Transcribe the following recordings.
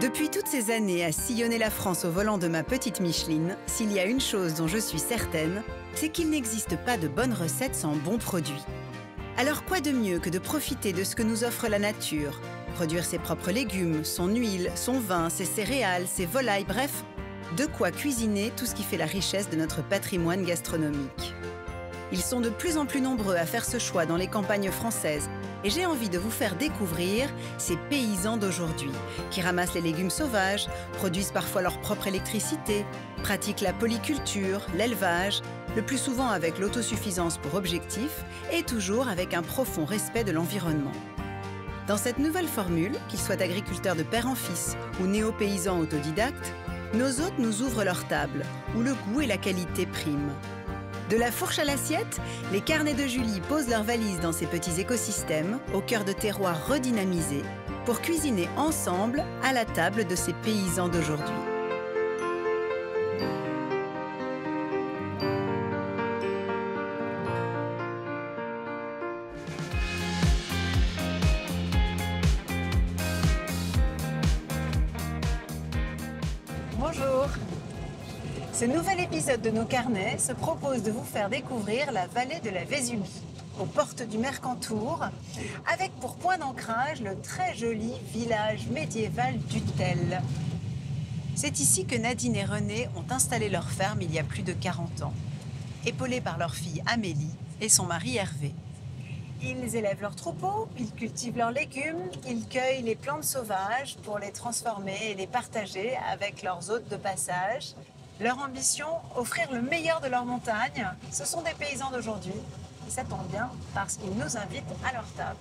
Depuis toutes ces années à sillonner la France au volant de ma petite Micheline, s'il y a une chose dont je suis certaine, c'est qu'il n'existe pas de bonne recette sans bons produits. Alors quoi de mieux que de profiter de ce que nous offre la nature? Produire ses propres légumes, son huile, son vin, ses céréales, ses volailles, bref, de quoi cuisiner tout ce qui fait la richesse de notre patrimoine gastronomique. Ils sont de plus en plus nombreux à faire ce choix dans les campagnes françaises et j'ai envie de vous faire découvrir ces paysans d'aujourd'hui qui ramassent les légumes sauvages, produisent parfois leur propre électricité, pratiquent la polyculture, l'élevage, le plus souvent avec l'autosuffisance pour objectif et toujours avec un profond respect de l'environnement. Dans cette nouvelle formule, qu'ils soient agriculteurs de père en fils ou néo-paysans autodidactes, nos hôtes nous ouvrent leur table, où le goût et la qualité priment. De la fourche à l'assiette, les carnets de Julie posent leurs valises dans ces petits écosystèmes, au cœur de terroirs redynamisés, pour cuisiner ensemble à la table de ces paysans d'aujourd'hui. Bonjour. Ce nouvel épisode de nos carnets se propose de vous faire découvrir la vallée de la Vésubie, aux portes du Mercantour, avec pour point d'ancrage le très joli village médiéval d'Utel. C'est ici que Nadine et René ont installé leur ferme il y a plus de 40 ans, épaulés par leur fille Amélie et son mari Hervé. Ils élèvent leurs troupeaux, ils cultivent leurs légumes, ils cueillent les plantes sauvages pour les transformer et les partager avec leurs hôtes de passage. Leur ambition, offrir le meilleur de leur montagne. Ce sont des paysans d'aujourd'hui. Et ça tombe bien parce qu'ils nous invitent à leur table.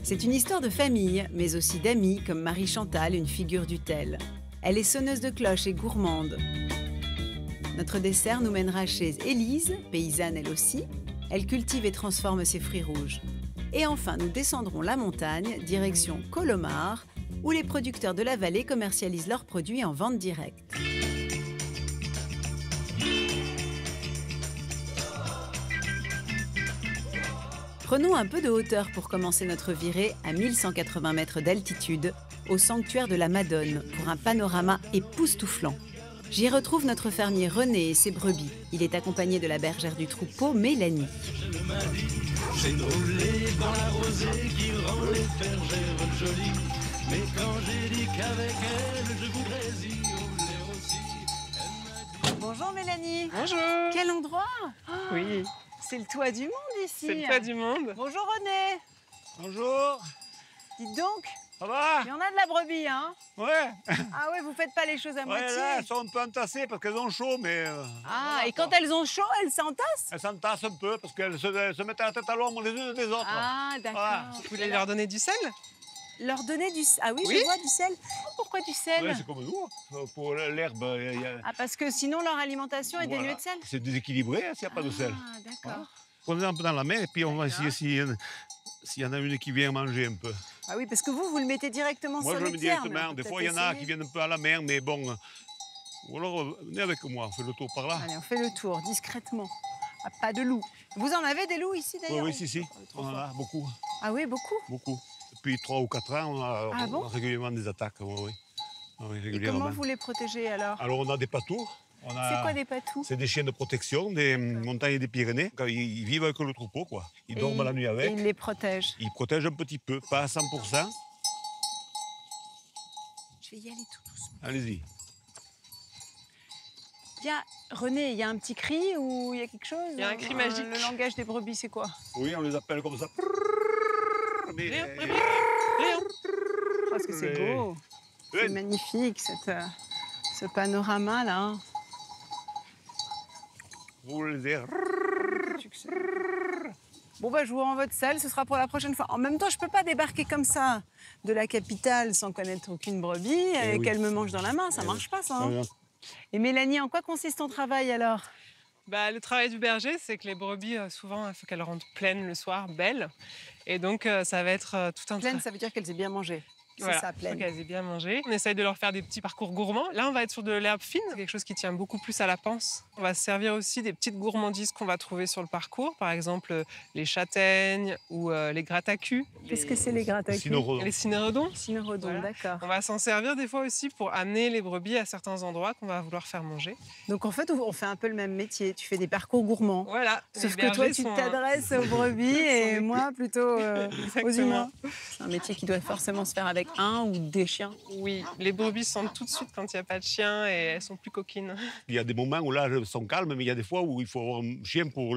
C'est une histoire de famille, mais aussi d'amis, comme Marie Chantal, une figure d'Utel. Elle est sonneuse de cloches et gourmande. Notre dessert nous mènera chez Élise, paysanne elle aussi. Elle cultive et transforme ses fruits rouges. Et enfin, nous descendrons la montagne, direction Colomar, où les producteurs de la vallée commercialisent leurs produits en vente directe. Prenons un peu de hauteur pour commencer notre virée à 1180 mètres d'altitude, au sanctuaire de la Madone, pour un panorama époustouflant. J'y retrouve notre fermier René et ses brebis. Il est accompagné de la bergère du troupeau, Mélanie. J'ai roulé dans la rosée qui rend les bergères jolies. Mais quand j'ai dit qu'avec elle, je voudrais y rouler aussi, elle m'a dit... Bonjour Mélanie. Bonjour. Quel endroit? Oui, C'est le toit du monde ici. c'est le toit du monde. Bonjour René. Bonjour, Dites donc, ça va? il y en a de la brebis, hein? Ouais, Ah ouais, vous faites pas les choses à ouais, moitié. là, elles sont un peu entassées parce qu'elles ont chaud, mais... Ah, voilà, et quand quoi. elles ont chaud, elles s'entassent? Elles s'entassent un peu parce qu'elles se mettent à la tête à l'ombre les unes des autres. Ah, d'accord. Voilà. Vous voulez leur donner du sel? Leur donner du... Ah oui, Oui. je vois du sel. Oh, pourquoi du sel? Ouais, c'est comme nous, pour l'herbe, Ah, parce que sinon leur alimentation est dénuée de sel? c'est déséquilibré hein, s'il n'y a pas de sel. Ah, d'accord. Prenez un peu dans la main et puis on va essayer s'il y en a une qui vient manger un peu. Ah oui, parce que vous le mettez directement Moi, sur je les le mets pierres. directement. Des fois, il y en a qui viennent un peu à la mer, mais bon... Ou alors, venez avec moi, on fait le tour par là. Allez, on fait le tour, discrètement. Ah, pas de loups. Vous en avez des loups ici, Oui, d'ailleurs? oui, si. Trop On en fort. a beaucoup, Ah oui, beaucoup. beaucoup. Depuis 3 ou 4 ans, Ah bon? on a régulièrement des attaques. Oui, oui. Oui, Et régulièrement. comment vous les protégez, alors? Alors, on a des patous. C'est quoi des patous? C'est des chiens de protection des montagnes des Pyrénées. Ils vivent avec le troupeau, quoi. Ils dorment la nuit Et avec. ils les protègent. Ils protègent un petit peu, pas à 100%. Je vais y aller tout doucement. Allez-y. René, il y a un petit cri ou il y a quelque chose? Il y a un cri magique. Le langage des brebis, c'est quoi? Oui, on les appelle comme ça. Mais, Parce que c'est beau. C'est Ouais. magnifique, ce panorama-là. vous les... Bon, bah, je vous rends votre salle, ce sera pour la prochaine fois. En même temps, je peux pas débarquer comme ça de la capitale sans connaître aucune brebis et oui. qu'elle me mange dans la main. Ça marche pas, ça. Hein. Non, Et Mélanie, en quoi consiste ton travail, alors? Bah, le travail du berger, c'est que les brebis, souvent, il faut qu'elles rentrent pleines le soir, belles. Et donc, ça va être tout un Pleine, travail. ça veut dire qu'elles aient bien mangé. c'est Voilà, ça, faut pleine. qu'elles aient bien mangé. On essaye de leur faire des petits parcours gourmands. Là, on va être sur de l'herbe fine, quelque chose qui tient beaucoup plus à la panse. On va se servir aussi des petites gourmandises qu'on va trouver sur le parcours, par exemple les châtaignes ou les gratte-à-cul. Qu'est-ce que c'est les gratte-à-cul? Cynorrhodon. Les cynorhodons. Cynorhodon, Voilà. d'accord. On va s'en servir des fois aussi pour amener les brebis à certains endroits qu'on va vouloir faire manger. Donc en fait, on fait un peu le même métier. Tu fais des parcours gourmands. Voilà. Sauf Les que toi, bergers tu sont, t'adresses aux brebis et moi plutôt aux Exactement. humains. C'est un métier qui doit forcément se faire avec un ou des chiens. Oui, les brebis sentent tout de suite quand il n'y a pas de chien et elles sont plus coquines. Il y a des moments où là, elles sont calmes, mais il y a des fois où il faut avoir un chien pour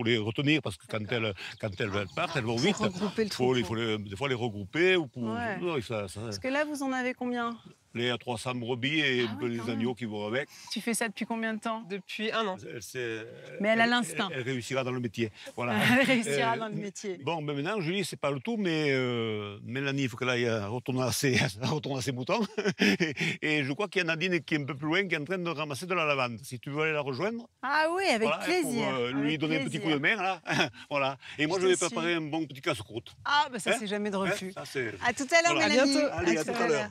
les retenir, parce que quand elles partent, elles vont vite. Regrouper le Il troupeau. faut des fois les regrouper. Ou pour... Ouais. Non, Parce que là, vous en avez combien? les 300 brebis et Ah un peu ouais, les quand même. agneaux qui vont avec. Tu fais ça depuis combien de temps? Depuis 1 an. Mais elle a l'instinct. Elle réussira dans le métier. Voilà. Elle réussira dans le métier. Bon, mais maintenant, Julie, c'est pas le tout, mais Mélanie, il faut qu'elle aille retourner à ses moutons. Et je crois qu'il y a Nadine qui est un peu plus loin, qui est en train de ramasser de la lavande. Si tu veux aller la rejoindre, Ah oui, avec voilà, plaisir. pour lui avec donner un petit plaisir. coup de main, là. Voilà. Et moi, Je je vais te suis. préparer un bon petit casse-croûte. Ah, bah ça, Hein c'est jamais de refus. Ça, c'est... À tout à l'heure, Voilà. Mélanie. À bientôt. Allez, à tout à l'heure.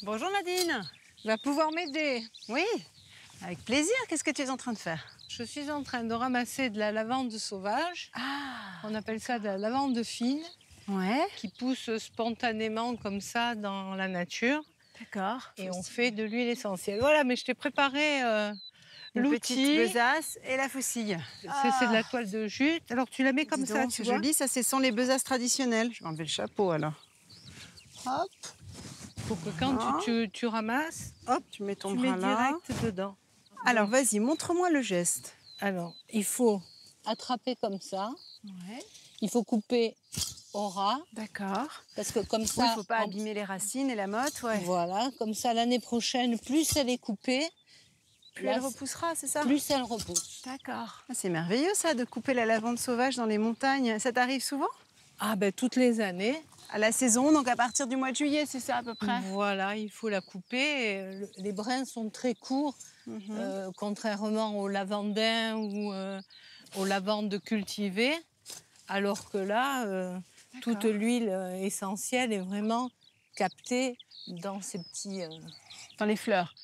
Bonjour Nadine. Tu vas pouvoir m'aider. Oui, avec plaisir. Qu'est-ce que tu es en train de faire? Je suis en train de ramasser de la lavande sauvage. Ah, On appelle ça de la lavande fine, ouais, qui pousse spontanément comme ça dans la nature. d'accord. Et on fait de l'huile essentielle. Voilà, mais je t'ai préparé Une petite l'outil. besace et la faucille. C'est de la toile de jute. Alors tu la mets comme Dis ça, donc, tu c'est vois. joli. Ça, ce sont les besasses traditionnelles. Je vais enlever le chapeau alors. Hop, Pour que quand Ah. tu ramasses, hop, tu mets ton tu bras mets là. direct dedans. Alors, vas-y, montre-moi le geste. Alors, il faut attraper comme ça. Ouais, Il faut couper au ras, d'accord. parce que comme Il ça, ne faut pas abîmer les racines et la motte, ouais. voilà, comme ça l'année prochaine, plus elle est coupée, Plus là, elle repoussera, c'est ça? plus elle repousse. D'accord. Ah, c'est merveilleux ça, de couper la lavande sauvage dans les montagnes. Ça t'arrive souvent? Ah ben toutes les années, À la saison, donc à partir du mois de juillet, c'est ça à peu près? voilà, il faut la couper. Et, les brins sont très courts, Mhm. contrairement aux lavandins ou aux lavandes cultivées, alors que là, toute D'accord. l'huile essentielle est vraiment captée dans ces petits... Dans les fleurs.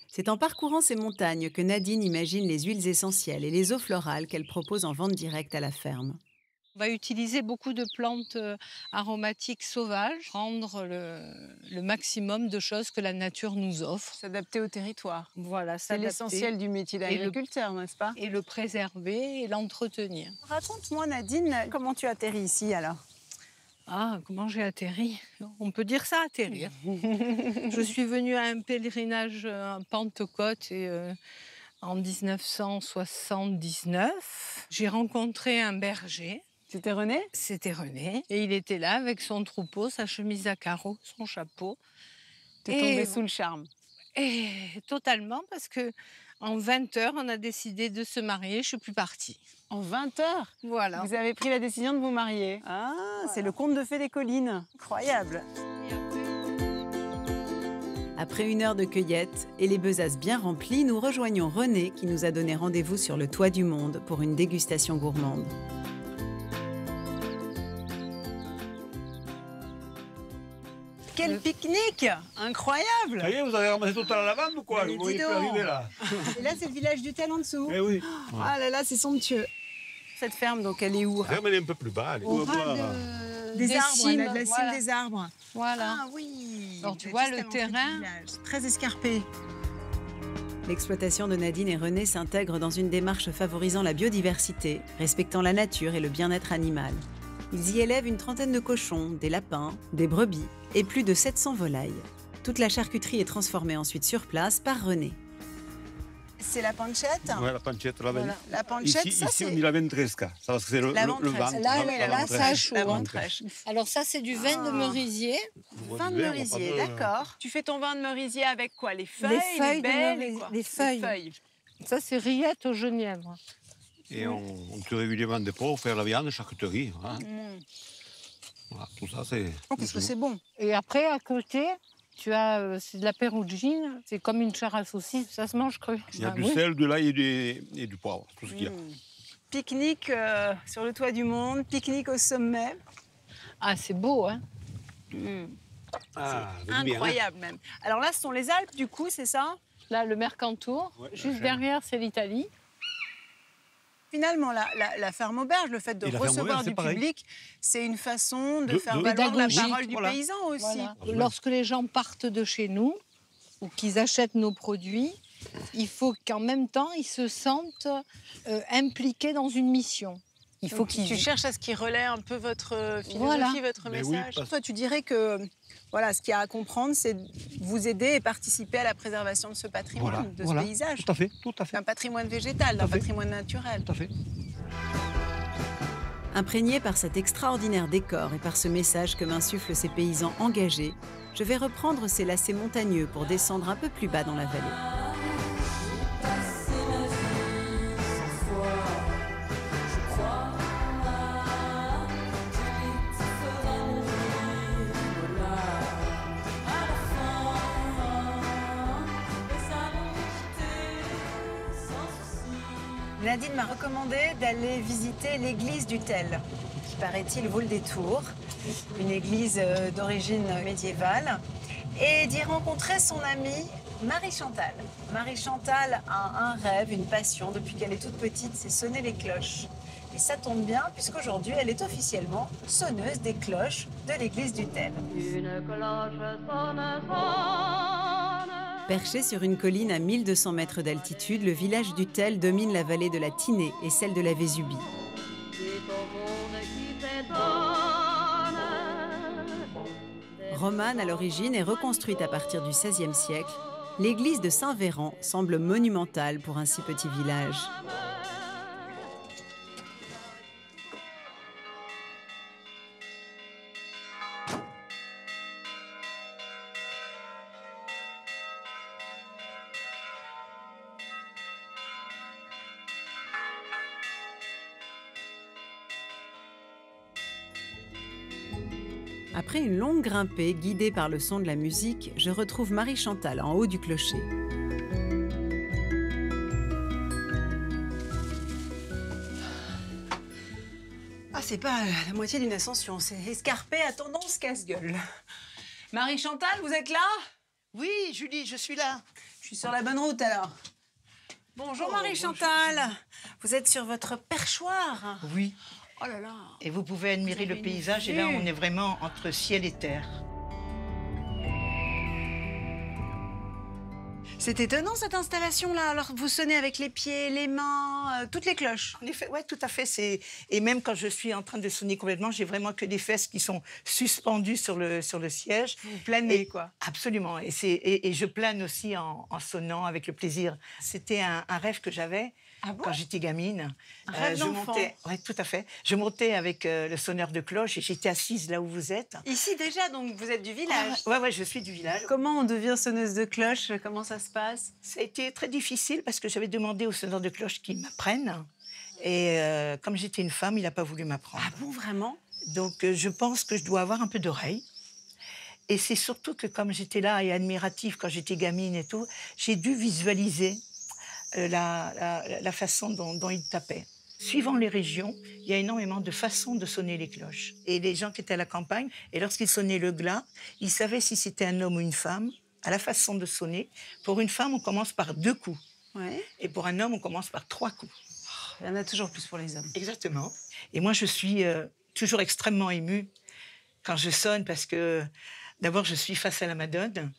C'est en parcourant ces montagnes que Nadine imagine les huiles essentielles et les eaux florales qu'elle propose en vente directe à la ferme. On va utiliser beaucoup de plantes aromatiques sauvages, prendre le maximum de choses que la nature nous offre. S'adapter au territoire. Voilà, C'est s'adapter l'essentiel du métier Et le- d'agriculteur, n'est-ce pas? et le préserver et l'entretenir. Raconte-moi, Nadine, comment tu atterris ici alors? Ah, comment j'ai atterri? On peut dire ça, atterrir. Je suis venue à un pèlerinage à Pentecôte en 1979. J'ai rencontré un berger, C'était René? c'était René, et il était là avec son troupeau, sa chemise à carreaux, son chapeau. T'es Et- tombée sous le charme. Et totalement, parce que en 20 heures, on a décidé de se marier, je suis plus partie. En 20 heures, Voilà. vous avez pris la décision de vous marier. Ah, c'est le conte de fées des collines. Incroyable. Après 1 heure de cueillette et les besasses bien remplies, nous rejoignons René qui nous a donné rendez-vous sur le toit du monde pour une dégustation gourmande. Quel pique-nique! Incroyable! Ça y est, vous avez ramassé toute la lavande ou quoi? Mais Vous voyez dis plus donc. arriver là. Et là, c'est le village du Tel en dessous. Eh oui. Ah là là, c'est somptueux. Cette ferme, donc, elle est où? La ferme, elle est un peu plus bas. Elle est Au tout ras bas. Des arbres, cimes, la cime voilà. des arbres. Voilà. Ah oui. Alors, tu Juste vois, à le l'entrée du terrain- village. Très escarpé. L'exploitation de Nadine et René s'intègre dans une démarche favorisant la biodiversité, respectant la nature et le bien-être animal. Ils y élèvent une trentaine de cochons, des lapins, des brebis et plus de 700 volailles. Toute la charcuterie est transformée ensuite sur place par René. C'est la pancette? Ouais, la pancetta, la Voilà. La pancette, Ici, on dit la ventresca. Ça, parce que c'est le ventre. Là, là, ça a chaud, La hein. ventrèche. Alors ça, c'est du vin de Ah. merisier. Vin de merisier, d'accord. Tu fais ton vin de merisier avec quoi? Les feuilles, feuilles de baies, merisier, quoi les feuilles. Ça, c'est rillettes au genièvre. Et on tue régulièrement des porcs pour faire la viande, charcuterie. Hein. Mm. Voilà, tout ça, c'est. Oh, qu'est-ce que c'est bon. Et après, à côté, C'est de la pérugine, c'est comme une chair à saucisse, ça se mange cru. Il y a Bah du oui. sel, de l'ail et du poivre, tout ce qu'il y a. Pique-nique sur le toit du monde, pique-nique au sommet. Ah, c'est beau, hein. Ah, ça fait du bien, hein. Incroyable même. Alors là, ce sont les Alpes du coup, c'est ça? Là, le Mercantour, Ouais, la juste chaîne. derrière, c'est l'Italie. Finalement, la ferme auberge, le fait de Et la ferme recevoir auberge, du c'est pareil. public, c'est une façon de De- faire de- valoir la Pédagogique, parole du voilà. paysan aussi. Voilà. ouais. Lorsque les gens partent de chez nous ou qu'ils achètent nos produits, il faut qu'en même temps, ils se sentent impliqués dans une mission. Il faut Donc, qu'ils... tu cherches à ce qui relaie un peu votre philosophie, Voilà. votre Mais oui, message. parce- Toi, tu dirais que voilà, ce qu'il y a à comprendre, c'est de vous aider et participer à la préservation de ce patrimoine, de ce paysage. Tout à fait, tout à fait. Un patrimoine végétal, Tout à d'un fait. patrimoine naturel. Tout à fait. Imprégné par cet extraordinaire décor et par ce message que m'insufflent ces paysans engagés, je vais reprendre ces lacets montagneux pour descendre un peu plus bas dans la vallée. Nadine m'a recommandé d'aller visiter l'église du Tel, qui paraît-il vaut le détour, une église d'origine médiévale, et d'y rencontrer son amie Marie-Chantal. Marie-Chantal a un rêve, une passion depuis qu'elle est toute petite, c'est sonner les cloches. Et ça tombe bien puisqu'aujourd'hui elle est officiellement sonneuse des cloches de l'église du Tel. Perché sur une colline à 1200 mètres d'altitude, le village du Tel domine la vallée de la Tinée et celle de la Vésubie. Romane à l'origine et reconstruite à partir du XVIe siècle, l'église de Saint-Véran semble monumentale pour un si petit village. Après une longue grimpée guidée par le son de la musique, je retrouve Marie-Chantal en haut du clocher. Ah, c'est pas la moitié d'une ascension, c'est escarpé à tendance casse-gueule. Marie-Chantal, vous êtes là? Oui, Julie, je suis là. Je suis sur la bonne route alors. Bonjour Marie-Chantal, vous êtes sur votre perchoir. Oui. Oh là là. Et vous pouvez admirer Vous avez le paysage. une Et là, vue. on est vraiment entre ciel et terre. C'est étonnant cette installation-là. Alors vous sonnez avec les pieds, les mains, toutes les cloches. En effet, ouais, tout à fait. Et même quand je suis en train de sonner complètement, j'ai vraiment que des fesses qui sont suspendues sur le siège. Vous planez Et- quoi. Absolument. Et je plane aussi en sonnant avec le plaisir. C'était un rêve que j'avais. Ah bon? Quand j'étais gamine. Un rêve je d'enfant. montais, ouais, tout à fait. Je montais avec le sonneur de cloche et j'étais assise là où vous êtes. Ici déjà, donc vous êtes du village. Ouais, je suis du village. Comment on devient sonneuse de cloche? Comment ça se passe? Ça a été très difficile parce que j'avais demandé au sonneur de cloche qu'il m'apprenne. Et comme j'étais une femme, il n'a pas voulu m'apprendre. Ah bon, vraiment? Donc je pense que je dois avoir un peu d'oreille. Et c'est surtout que comme j'étais là et admirative quand j'étais gamine et tout, j'ai dû visualiser la façon dont il tapait. Suivant les régions, il y a énormément de façons de sonner les cloches. Et les gens qui étaient à la campagne, et lorsqu'ils sonnaient le glas, ils savaient si c'était un homme ou une femme, à la façon de sonner. Pour une femme, on commence par 2 coups. Ouais. Et pour un homme, on commence par 3 coups. Il y en a toujours plus pour les hommes. Exactement. Et moi, je suis toujours extrêmement émue quand je sonne parce que d'abord, je suis face à la Madone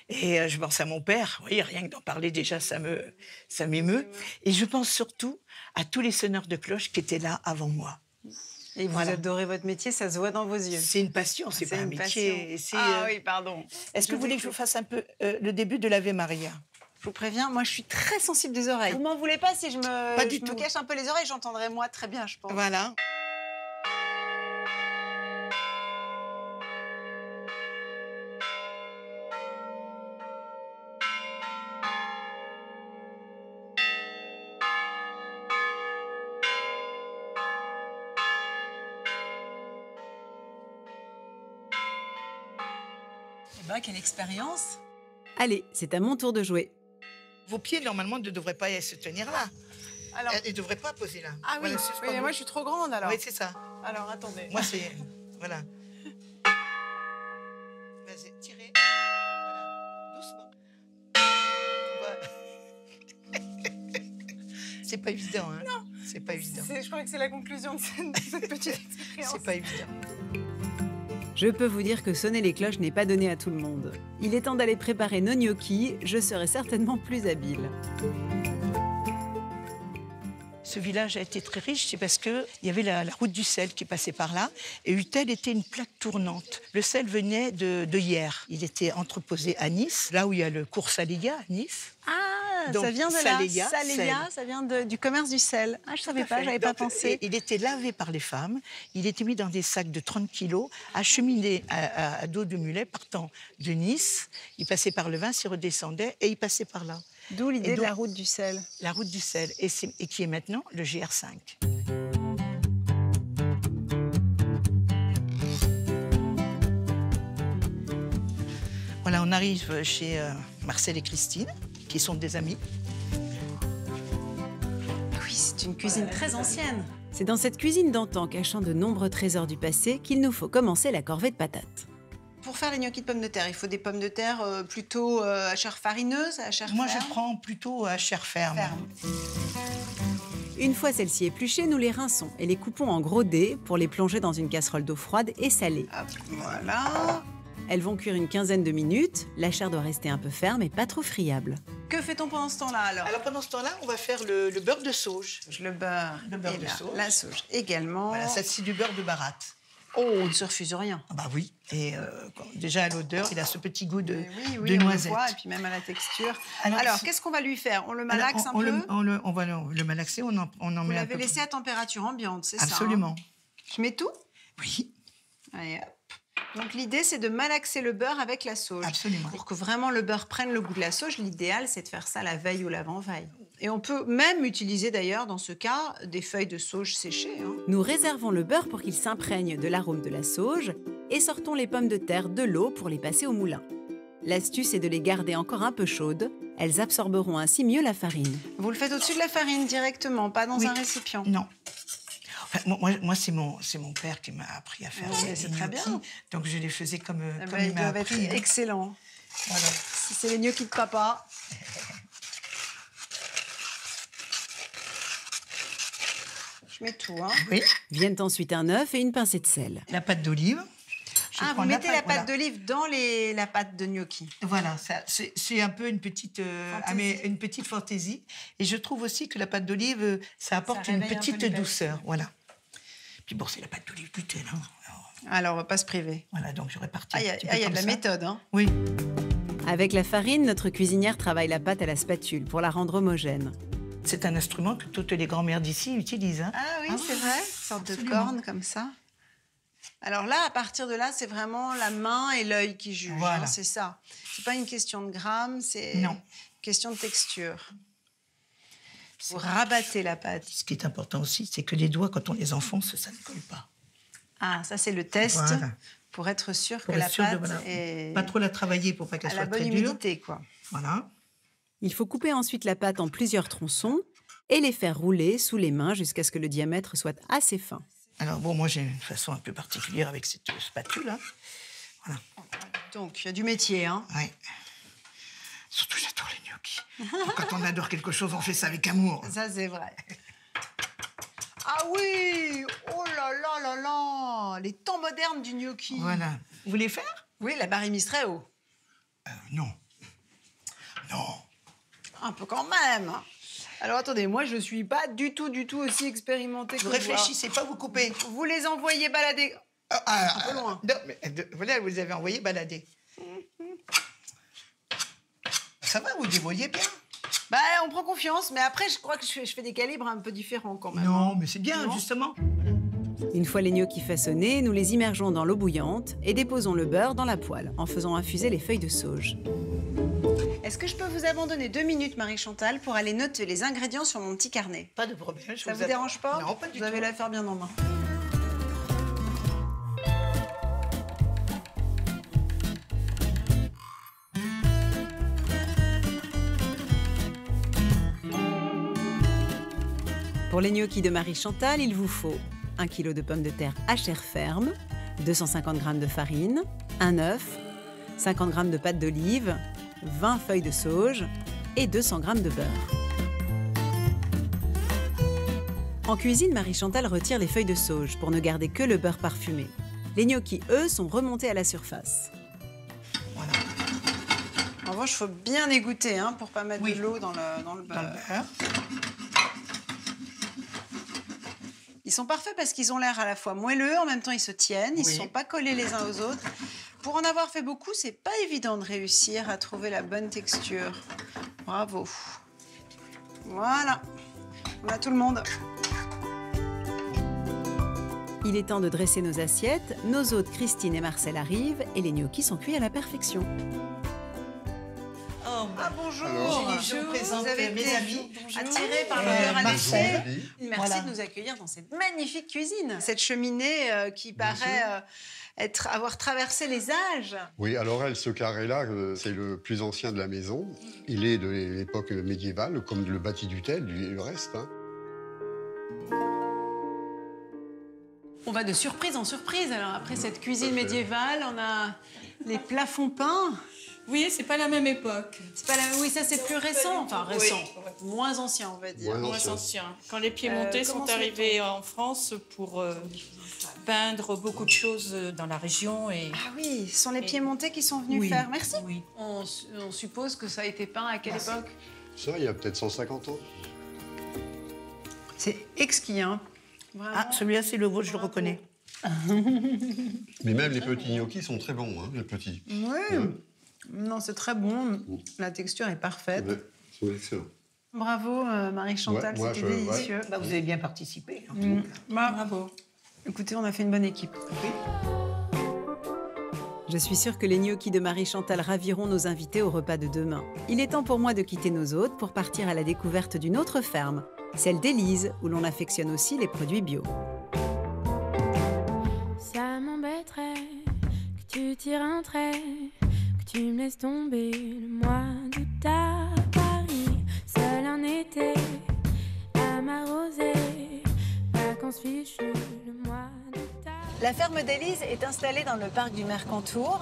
et je pense à mon père. Oui, rien que d'en parler déjà, ça m'émeut. Et je pense surtout à tous les sonneurs de cloches qui étaient là avant moi. Et vous Voilà. adorez votre métier, ça se voit dans vos yeux. C'est une passion, c'est pas un une métier. passion. Ah oui, pardon. Est-ce que vous voulez que je vous fasse un peu le début de l'Ave Maria? Je vous préviens, moi je suis très sensible des oreilles. Vous m'en voulez pas si je me, Pas du je me tout. cache un peu les oreilles, j'entendrai moi très bien, je pense. Voilà. ben, quelle expérience! Allez, c'est à mon tour de jouer. Vos pieds, normalement, ne devraient pas se tenir là. Alors, Ils ne devraient pas poser là. ah oui, Voilà, c'est oui, mais moi je suis trop grande alors. Oui, c'est ça. Alors attendez. Moi, c'est... Voilà. Vas-y, tirez. Voilà. Doucement. Voilà. C'est pas évident, hein? Non. C'est pas évident. Je crois que c'est la conclusion de cette petite expérience. C'est pas évident. Je peux vous dire que sonner les cloches n'est pas donné à tout le monde. Il est temps d'aller préparer nos gnocchis, je serai certainement plus habile. Ce village a été très riche, c'est parce qu'il y avait la route du sel qui passait par là. Et Utel était une plaque tournante. Le sel venait de Hyères. Il était entreposé à Nice, là où il y a le cours Saléya, à Nice. Ah, Donc, ça vient de là. Saléya, Saléya, ça vient du commerce du sel. Ah, je ne savais pas, j'avais pas pensé. Il était lavé par les femmes, il était mis dans des sacs de 30 kilos, acheminé à dos de mulet partant de Nice. Il passait par le Vin, s'il redescendait et il passait par là. D'où l'idée Et de la donc- route du sel. La route du sel, et qui est maintenant le GR5. Voilà, on arrive chez Marcel et Christine, qui sont des amis. Oui, c'est une cuisine très ancienne. C'est dans cette cuisine d'antan, cachant de nombreux trésors du passé, qu'il nous faut commencer la corvée de patates. Pour faire les gnocchis de pommes de terre, il faut des pommes de terre plutôt à chair farineuse, à chair Moi, ferme. je prends plutôt à chair ferme. Une fois celles-ci épluchées, nous les rinçons et les coupons en gros dés pour les plonger dans une casserole d'eau froide et salée. Hop, voilà. Elles vont cuire une quinzaine de minutes. La chair doit rester un peu ferme et pas trop friable. Que fait-on pendant ce temps-là alors? Alors, pendant ce temps-là, on va faire le beurre de sauge. Le beurre, Le beurre et de là, sauge. la sauge également. Voilà, ça, c'est du beurre de baratte. Oh, on ne se refuse rien. Ah bah oui. Et déjà, à l'odeur, il a ce petit goût de, Oui, de on le noisette. voit, et puis même à la texture. Alors, Alors, c'est- qu'est-ce qu'on va lui faire? On le Alors, malaxe un peu? on va le malaxer, on en Vous met un l'avez peu. laissé à température ambiante, c'est ça? Absolument. Je mets tout? Oui, Allez, hop. Donc l'idée, c'est de malaxer le beurre avec la sauge. absolument. Pour que vraiment le beurre prenne le goût de la sauge, l'idéal, c'est de faire ça la veille ou l'avant-veille. Et on peut même utiliser d'ailleurs, dans ce cas, des feuilles de sauge séchées. Hein. Nous réservons le beurre pour qu'il s'imprègne de l'arôme de la sauge et sortons les pommes de terre de l'eau pour les passer au moulin. L'astuce est de les garder encore un peu chaudes. Elles absorberont ainsi mieux la farine. Vous le faites au-dessus de la farine directement, pas dans Oui. un récipient. Non. Enfin, moi c'est mon père qui m'a appris à faire Ah, ça. mais c'est très bien. Donc je les faisais comme Eh comme ben, il ils m'a doivent appris. être hein. excellents. Voilà. Si c'est les gnocchis de papa. Je mets tout, hein. Oui. Viennent ensuite un œuf et une pincée de sel. La pâte d'olive. Je Ah, prends vous mettez la pâte voilà. d'olive dans la pâte de gnocchi. Voilà, ça, c'est un peu une petite, une petite fantaisie. Et je trouve aussi que la pâte d'olive, ça apporte une réveille un peu petite les douceur. Voilà. Puis bon, c'est la pâte d'olive du thé, hein. Alors, on va pas se priver. Voilà, donc je répartis. Ah, il y un a, petit peu il y a de comme la ça. méthode, hein. Oui. Avec la farine, notre cuisinière travaille la pâte à la spatule pour la rendre homogène. C'est un instrument que toutes les grand-mères d'ici utilisent. Hein. Ah oui, Ah c'est oui, vrai, une sorte de absolument. corne comme ça. Alors là, à partir de là, c'est vraiment la main et l'œil qui jugent. Voilà. Hein, c'est ça. C'est pas une question de grammes, c'est Non. une question de texture. Vous rabattez la pâte. Ce qui est important aussi, c'est que les doigts, quand on les enfonce, ça ne colle pas. Ah, ça c'est le test Voilà. pour être sûr Pour que la être sûr de, pâte voilà, est pas trop la travailler pour pas à qu'elle la soit bonne très dure. humidité, quoi. Voilà. Il faut couper ensuite la pâte en plusieurs tronçons et les faire rouler sous les mains jusqu'à ce que le diamètre soit assez fin. Alors bon, moi j'ai une façon un peu particulière avec cette spatule là. Voilà. Donc, il y a du métier, hein. Ouais. Surtout j'adore les gnocchis. Donc, quand on adore quelque chose, on fait ça avec amour. Ça, c'est vrai. Ah oui! Oh là là là là! Les temps modernes du gnocchi. Voilà. Vous voulez faire? Oui, la barre est mise très haut. Non. Non. Un peu quand même. Alors attendez, moi je suis pas du tout aussi expérimentée que Vous vous. réfléchissez pas, vous coupez. Vous les envoyez balader. Un peu loin. Non, mais voilà, vous les avez envoyés balader. Ça va, vous débrouillez bien. Bah, on prend confiance, mais après je crois que je fais des calibres un peu différents quand même. Non, mais c'est bien, Non. justement. Une fois les gnocchis façonnés, nous les immergeons dans l'eau bouillante et déposons le beurre dans la poêle en faisant infuser les feuilles de sauge. Est-ce que je peux vous abandonner 2 minutes, Marie-Chantal, pour aller noter les ingrédients sur mon petit carnet? Pas de problème. je Ça vous attends. dérange pas? Non, pas du Vous avez tout. l'affaire bien en main. Pour les gnocchis de Marie-Chantal, il vous faut 1 kg de pommes de terre à chair ferme, 250 g de farine, un œuf, 50 g de pâte d'olive, 20 feuilles de sauge et 200 g de beurre. En cuisine, Marie-Chantal retire les feuilles de sauge pour ne garder que le beurre parfumé. Les gnocchis, eux, sont remontés à la surface. En revanche, il faut bien égoutter hein, pour ne pas mettre de l'eau dans le beurre. Ils sont parfaits parce qu'ils ont l'air à la fois moelleux, en même temps ils se tiennent, ils ne sont pas collés les uns aux autres. Pour en avoir fait beaucoup, c'est pas évident de réussir à trouver la bonne texture. Bravo. Voilà, on a tout le monde. Il est temps de dresser nos assiettes. Nos hôtes Christine et Marcel arrivent et les gnocchis sont cuits à la perfection. Ah bonjour. Je vous présente Vous avez mes été amis. attirés par l'odeur alléchée. Merci Voilà. de nous accueillir dans cette magnifique cuisine. Cette cheminée qui paraît avoir traversé les âges. Oui, alors ce carré-là, c'est le plus ancien de la maison. Il est de l'époque médiévale, comme le bâti du Tel, le reste. Hein. On va de surprise en surprise. Alors après cette cuisine médiévale, on a les plafonds peints. Oui, c'est pas la même époque. C'est pas la... Oui, ça c'est plus récent. Enfin récent, moins ancien on va dire. Moins ancien. Quand les Piémontais sont arrivés en France pour peindre beaucoup de choses dans la région. Et... Ah oui, ce sont les Piémontais qui sont venus faire. Merci. Oui. On suppose que ça a été peint à quelle époque? Ça, il y a peut-être 150 ans. C'est exquis, hein. Vraiment. Ah, celui-là, c'est le vôtre, je le reconnais. Mais même les petits gnocchis sont très bons, hein, les petits. Oui. Non, c'est très bon. La texture est parfaite. Ouais, ils sont excellents. Bravo, Marie-Chantal, Ouais, c'était délicieux. Bah, vous avez bien participé. Bravo. Écoutez, on a fait une bonne équipe. Je suis sûre que les gnocchis de Marie-Chantal raviront nos invités au repas de demain. Il est temps pour moi de quitter nos hôtes pour partir à la découverte d'une autre ferme, celle d'Élise, où l'on affectionne aussi les produits bio. Ça m'embêterait que tu tires un trait, que tu me laisses tomber le mois d'août à Paris, seul un été à m'arroser, vacances fichues le mois d'août à... La ferme d'Élise est installée dans le parc du Mercantour.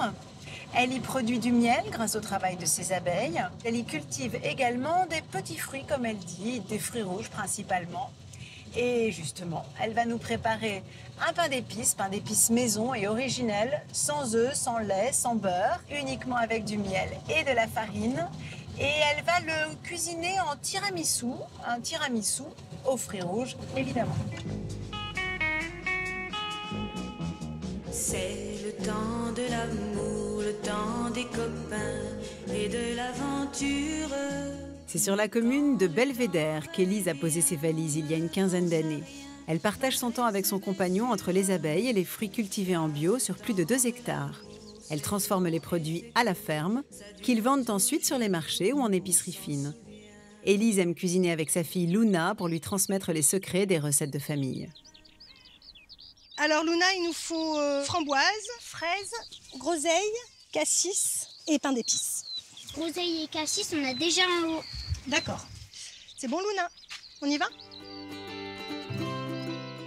Elle y produit du miel grâce au travail de ses abeilles. Elle y cultive également des petits fruits, comme elle dit, des fruits rouges principalement. Et justement, elle va nous préparer un pain d'épices maison et originel, sans œufs, sans lait, sans beurre, uniquement avec du miel et de la farine. Et elle va le cuisiner en tiramisu, un tiramisu aux fruits rouges, évidemment. C'est le temps de l'amour, le temps des copains et de l'aventure. C'est sur la commune de Belvédère qu'Élise a posé ses valises il y a une quinzaine d'années. Elle partage son temps avec son compagnon entre les abeilles et les fruits cultivés en bio sur plus de 2 hectares. Elle transforme les produits à la ferme, qu'ils vendent ensuite sur les marchés ou en épicerie fine. Élise aime cuisiner avec sa fille Luna pour lui transmettre les secrets des recettes de famille. Alors Luna, il nous faut framboises, fraises, groseilles, cassis et pain d'épices. Groseille et cassis, on a déjà un lot. D'accord. C'est bon Luna, on y va?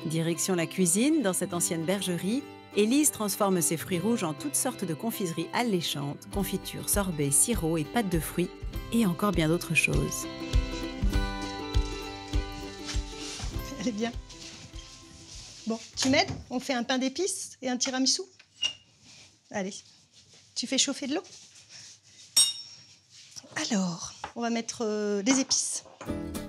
Direction la cuisine, dans cette ancienne bergerie, Élise transforme ses fruits rouges en toutes sortes de confiseries alléchantes, confitures, sorbets, sirops et pâtes de fruits, et encore bien d'autres choses. Elle est bien. Bon, tu m'aides? On fait un pain d'épices et un tiramisu? Allez, tu fais chauffer de l'eau? Alors, on va mettre des épices.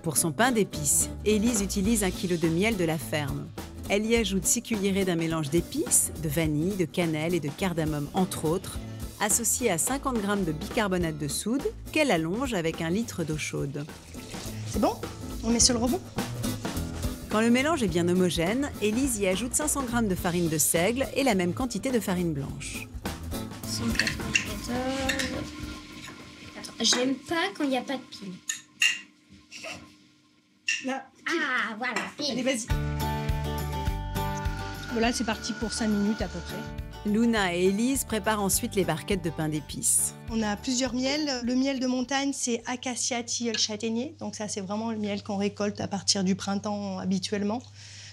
Pour son pain d'épices, Élise utilise 1 kg de miel de la ferme. Elle y ajoute 6 cuillerées d'un mélange d'épices, de vanille, de cannelle et de cardamome, entre autres, associé à 50 g de bicarbonate de soude qu'elle allonge avec 1 litre d'eau chaude. C'est bon? On met sur le rebond? Quand le mélange est bien homogène, Élise y ajoute 500 g de farine de seigle et la même quantité de farine blanche. 194. Attends, j'aime pas quand il n'y a pas de pile. Là, Ah, voilà, pile. allez, vas-y. Voilà, c'est parti pour 5 minutes à peu près. Luna et Élise préparent ensuite les barquettes de pain d'épices. On a plusieurs miels. Le miel de montagne, c'est acacia tilleul châtaignier. Donc ça, c'est vraiment le miel qu'on récolte à partir du printemps habituellement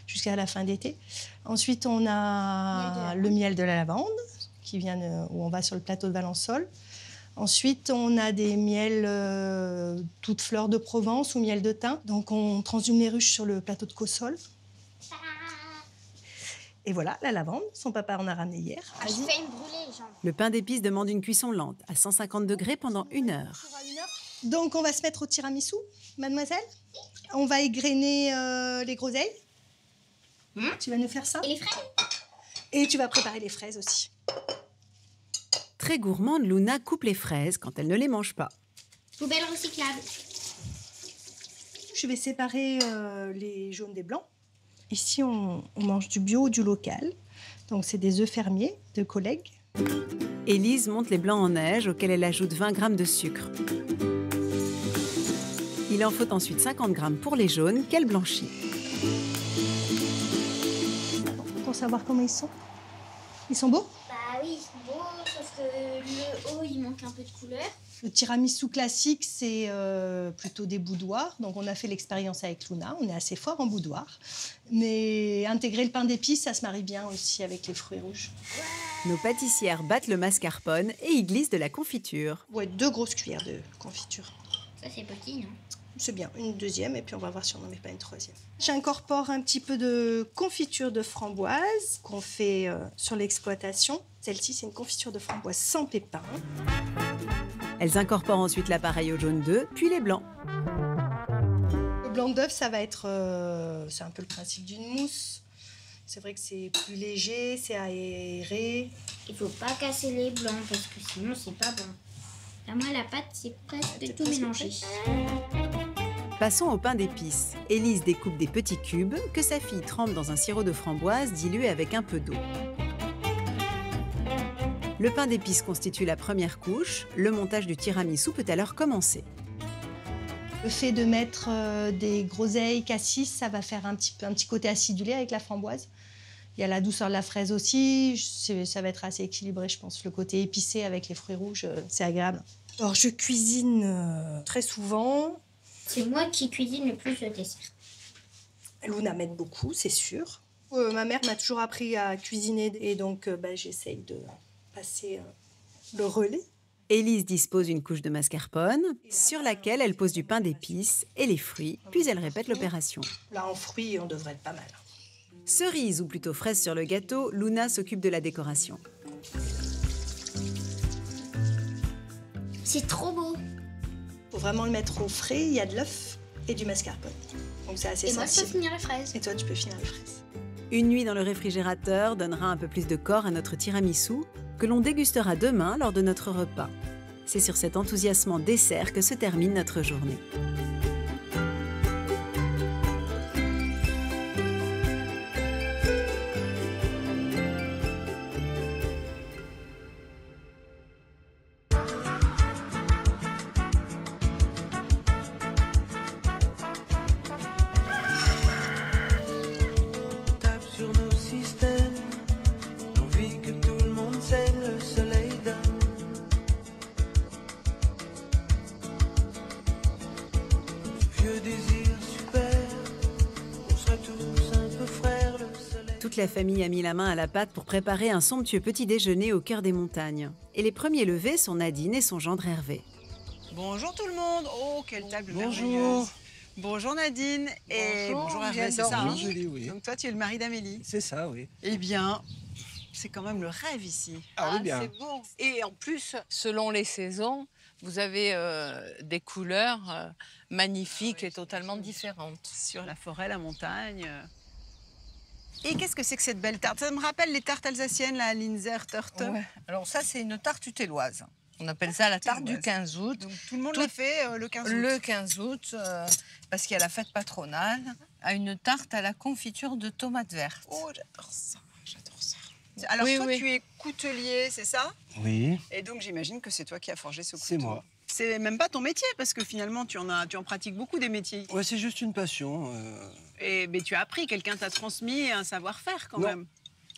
jusqu'à la fin d'été. Ensuite, on a le miel de la lavande qui vient où on va sur le plateau de Valençol. Ensuite, on a des miels toutes fleurs de Provence ou miel de thym. Donc on transhume les ruches sur le plateau de Cossol. Et voilà, la lavande, son papa en a ramené hier. Je fais une brûlée, les jambes. Le pain d'épices demande une cuisson lente, à 150 degrés pendant 1 heure. Donc, on va se mettre au tiramisu, mademoiselle. On va égrener les groseilles. Tu vas nous faire ça. Et les fraises. Et tu vas préparer les fraises aussi. Très gourmande, Luna coupe les fraises quand elle ne les mange pas. Poubelle recyclable. Je vais séparer les jaunes des blancs. Ici, on mange du bio ou du local. Donc, c'est des œufs fermiers de collègues. Élise monte les blancs en neige auxquels elle ajoute 20 g de sucre. Il en faut ensuite 50 g pour les jaunes qu'elle blanchit. Pour savoir comment ils sont. Ils sont beaux? Bah oui, ils sont beaux, sauf que le haut, il manque un peu de couleur. Le tiramisu classique, c'est plutôt des boudoirs. Donc, on a fait l'expérience avec Luna. On est assez fort en boudoir. Mais intégrer le pain d'épices, ça se marie bien aussi avec les fruits rouges. Nos pâtissières battent le mascarpone et y glissent de la confiture. Ouais, 2 grosses cuillères de confiture. Ça, c'est petit, non? C'est bien, une deuxième, et puis on va voir si on n'en met pas une troisième. J'incorpore un petit peu de confiture de framboise qu'on fait sur l'exploitation. Celle-ci, c'est une confiture de framboise sans pépins. Elles incorporent ensuite l'appareil au jaune d'œuf, puis les blancs. Le blanc d'œuf, ça va être... c'est un peu le principe d'une mousse. C'est vrai que c'est plus léger, c'est aéré. Il faut pas casser les blancs, parce que sinon, c'est pas bon. Là, moi, la pâte, c'est presque tout mélangé. Passons au pain d'épices. Élise découpe des petits cubes que sa fille trempe dans un sirop de framboise dilué avec un peu d'eau. Le pain d'épices constitue la première couche. Le montage du tiramisu peut alors commencer. Le fait de mettre des groseilles, cassis, ça va faire un petit côté acidulé avec la framboise. Il y a la douceur de la fraise aussi. Ça va être assez équilibré, je pense. Le côté épicé avec les fruits rouges, c'est agréable. Alors, je cuisine très souvent. C'est moi qui cuisine le plus le dessert. Luna m'aide beaucoup, c'est sûr. Ma mère m'a toujours appris à cuisiner et donc j'essaye de passer le relais. Élise dispose une couche de mascarpone sur laquelle elle pose du pain d'épices et les fruits, puis elle répète l'opération. Là, en fruits, on devrait être pas mal. Cerise ou plutôt fraise sur le gâteau, Luna s'occupe de la décoration. C'est trop beau. Faut vraiment le mettre au frais, il y a de l'œuf et du mascarpone. Donc c'est assez sensible. Et moi, je peux finir les fraises. Et toi, tu peux finir les fraises. Une nuit dans le réfrigérateur donnera un peu plus de corps à notre tiramisu, que l'on dégustera demain lors de notre repas. C'est sur cet enthousiasmant dessert que se termine notre journée. Toute la famille a mis la main à la pâte pour préparer un somptueux petit déjeuner au cœur des montagnes. Et les premiers levés sont Nadine et son gendre Hervé. Bonjour tout le monde. Oh, quelle table Bonjour. merveilleuse. Bonjour Nadine. Et bonjour Hervé, c'est ça, hein? Julie, oui. Donc toi, tu es le mari d'Amélie. C'est ça, oui. Eh bien, c'est quand même le rêve ici. Ah oui, bien. C'est beau. Et en plus, selon les saisons, vous avez des couleurs magnifiques et totalement différentes. Sur la forêt, la montagne. Et qu'est-ce que c'est que cette belle tarte? Ça me rappelle les tartes alsaciennes, la Linzer Tarte. Ouais. Alors ça, c'est une tarte utelloise. On appelle ça la tarte du 15 août. Donc tout le monde l'a fait le 15 août. Le 15 août, parce qu'il y a la fête patronale, à une tarte à la confiture de tomates vertes. Oh, j'adore ça, j'adore ça. Alors Oui, toi, oui. tu es coutelier, c'est ça? Oui, Et donc j'imagine que c'est toi qui as forgé ce couteau. c'est moi. C'est même pas ton métier, parce que finalement, tu en pratiques beaucoup des métiers. Ouais, c'est juste une passion. Mais tu as appris, quelqu'un t'a transmis un savoir-faire quand Non. même.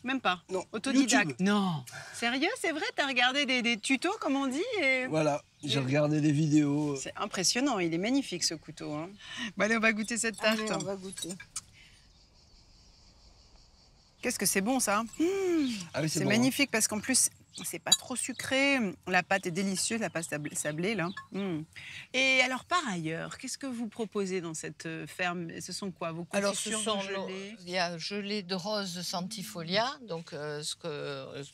Même pas. Non. Autodidacte. YouTube. Non. Sérieux, c'est vrai, t'as regardé des tutos, comme on dit et... Voilà, j'ai regardé des vidéos. C'est impressionnant, il est magnifique ce couteau. Hein. Bon, allez, on va goûter cette tarte. Allez, on va goûter. Qu'est-ce que c'est bon ça. Ah oui, C'est bon, magnifique parce qu'en plus, c'est pas trop sucré. La pâte est délicieuse, la pâte sablée là. Et alors par ailleurs, qu'est-ce que vous proposez dans cette ferme? Ce sont quoi vos Alors, ce confitures, sont vos gelées? il y a gelée de roses centifolia. Donc, ce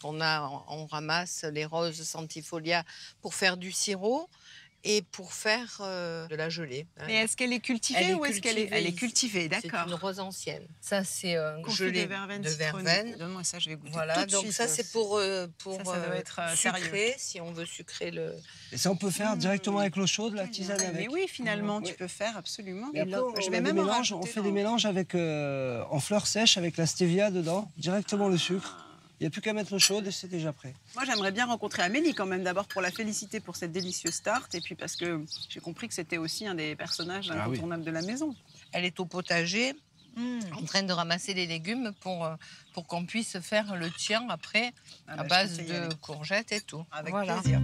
qu'on a, on ramasse les roses centifolia pour faire du sirop et pour faire de la gelée. Et est-ce qu'elle est cultivée ou est-ce qu'elle est... Elle est cultivée, C'est d'accord. une rose ancienne. Ça, c'est Confit gelée de de verveine. verveine. Donne-moi ça, je vais goûter Voilà, tout de donc suite. ça, c'est pour ça doit être sucrer, sérieux. si on veut sucrer le... Et ça, on peut faire directement avec l'eau chaude, la tisane Mais avec. oui, finalement, tu peux faire absolument. Et après, on, je a vais des même en mélanges, on rajouter fait dans- des mélanges avec, en fleurs sèches avec la stevia dedans, directement le sucre. Il n'y a plus qu'à mettre l'eau chaude et c'est déjà prêt. Moi, j'aimerais bien rencontrer Amélie quand même, d'abord pour la féliciter pour cette délicieuse tarte, et puis parce que j'ai compris que c'était aussi un des personnages Ah oui. incontournables de la maison. Elle est au potager, en train de ramasser les légumes pour qu'on puisse faire le tien après, Ah à bah, je base comptais y aller. de courgettes et tout. Avec Voilà. plaisir.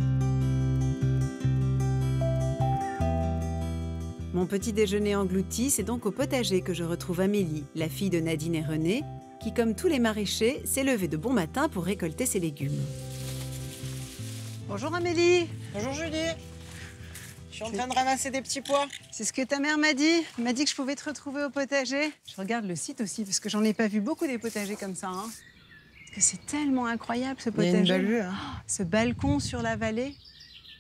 Mon petit déjeuner englouti, c'est donc au potager que je retrouve Amélie, la fille de Nadine et René, qui, comme tous les maraîchers, s'est levée de bon matin pour récolter ses légumes. Bonjour Amélie. Bonjour Julie. Je suis en train de ramasser des petits pois. C'est ce que ta mère m'a dit. Elle m'a dit que je pouvais te retrouver au potager. Je regarde le site aussi parce que j'en ai pas vu beaucoup des potagers comme ça. Hein. Parce que c'est tellement incroyable ce Il y a potager. une belle vue. Hein. Oh, ce balcon sur la vallée.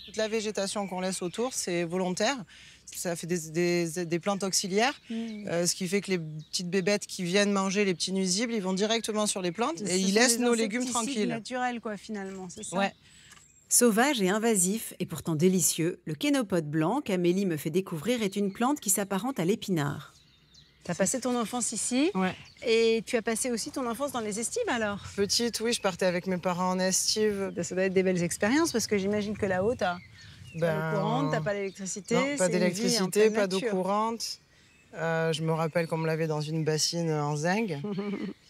Toute la végétation qu'on laisse autour, c'est volontaire. Ça fait des plantes auxiliaires, ce qui fait que les petites bébêtes qui viennent manger les petits nuisibles, ils vont directement sur les plantes et ils laissent nos légumes tranquilles. Naturel quoi finalement, c'est ça. Ouais. Sauvage et invasif, et pourtant délicieux, le kénopode blanc qu'Amélie me fait découvrir est une plante qui s'apparente à l'épinard. Tu as passé ton enfance ici et tu as passé aussi ton enfance dans les estives alors. Petite, oui, je partais avec mes parents en estive. Ça doit être des belles expériences parce que j'imagine que là-haut, tu as pas l'eau courante, tu pas l'électricité. Non, pas c'est une vie en d'électricité, pleine pas d'eau nature. courante. Je me rappelle qu'on me lavait dans une bassine en zinc.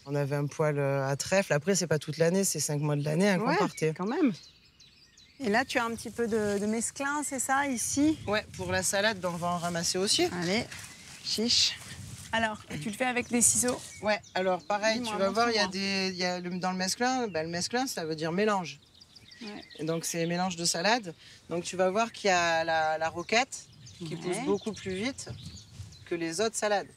On avait un poêle à trèfle. Après, c'est pas toute l'année, c'est 5 mois de l'année qu'on partait. Quand même. Et là, tu as un petit peu de mesclin, c'est ça, ici? Ouais, pour la salade, ben, on va en ramasser aussi. Allez, chiche. Alors, tu le fais avec des ciseaux? Ouais, alors pareil, Dis-moi, tu vas voir, montre-moi. dans le mesclin, le mesclin, ça veut dire mélange. Ouais. Et donc, c'est mélange de salade. Donc, tu vas voir qu'il y a la roquette qui pousse beaucoup plus vite que les autres salades.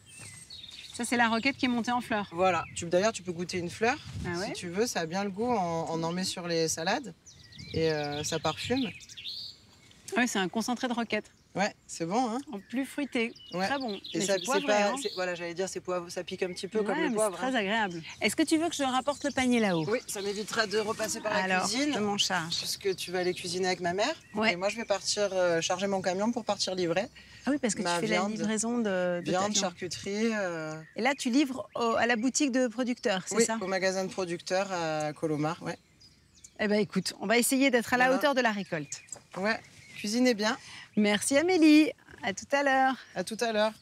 Ça, c'est la roquette qui est montée en fleurs. Voilà. D'ailleurs, tu peux goûter une fleur, Ah ouais? si tu veux. Ça a bien le goût. On en met sur les salades et ça parfume. Oui, c'est un concentré de roquette. Ouais, c'est bon, hein? En plus fruité. Ouais. Très bon. Et Mais ça, c'est poivré, hein. voilà, j'allais dire, c'est poivre, ça pique un petit peu comme Ouais, le mais poivre. c'est très agréable. Est-ce que tu veux que je rapporte le panier là-haut? Oui, ça m'évitera de repasser par la Alors, cuisine. je m'en charge. Puisque tu vas aller cuisiner avec ma mère. Ouais. Et moi, je vais partir charger mon camion pour partir livrer. Ah oui, parce que Ma tu fais viande, la livraison de ta viande, viande. charcuterie. Et là, tu livres à la boutique de producteurs, c'est Oui, ça? au magasin de producteurs à Colomar, ouais. Eh bien, écoute, on va essayer d'être à la Voilà. hauteur de la récolte. Ouais, cuisinez bien. Merci Amélie. À tout à l'heure. À tout à l'heure.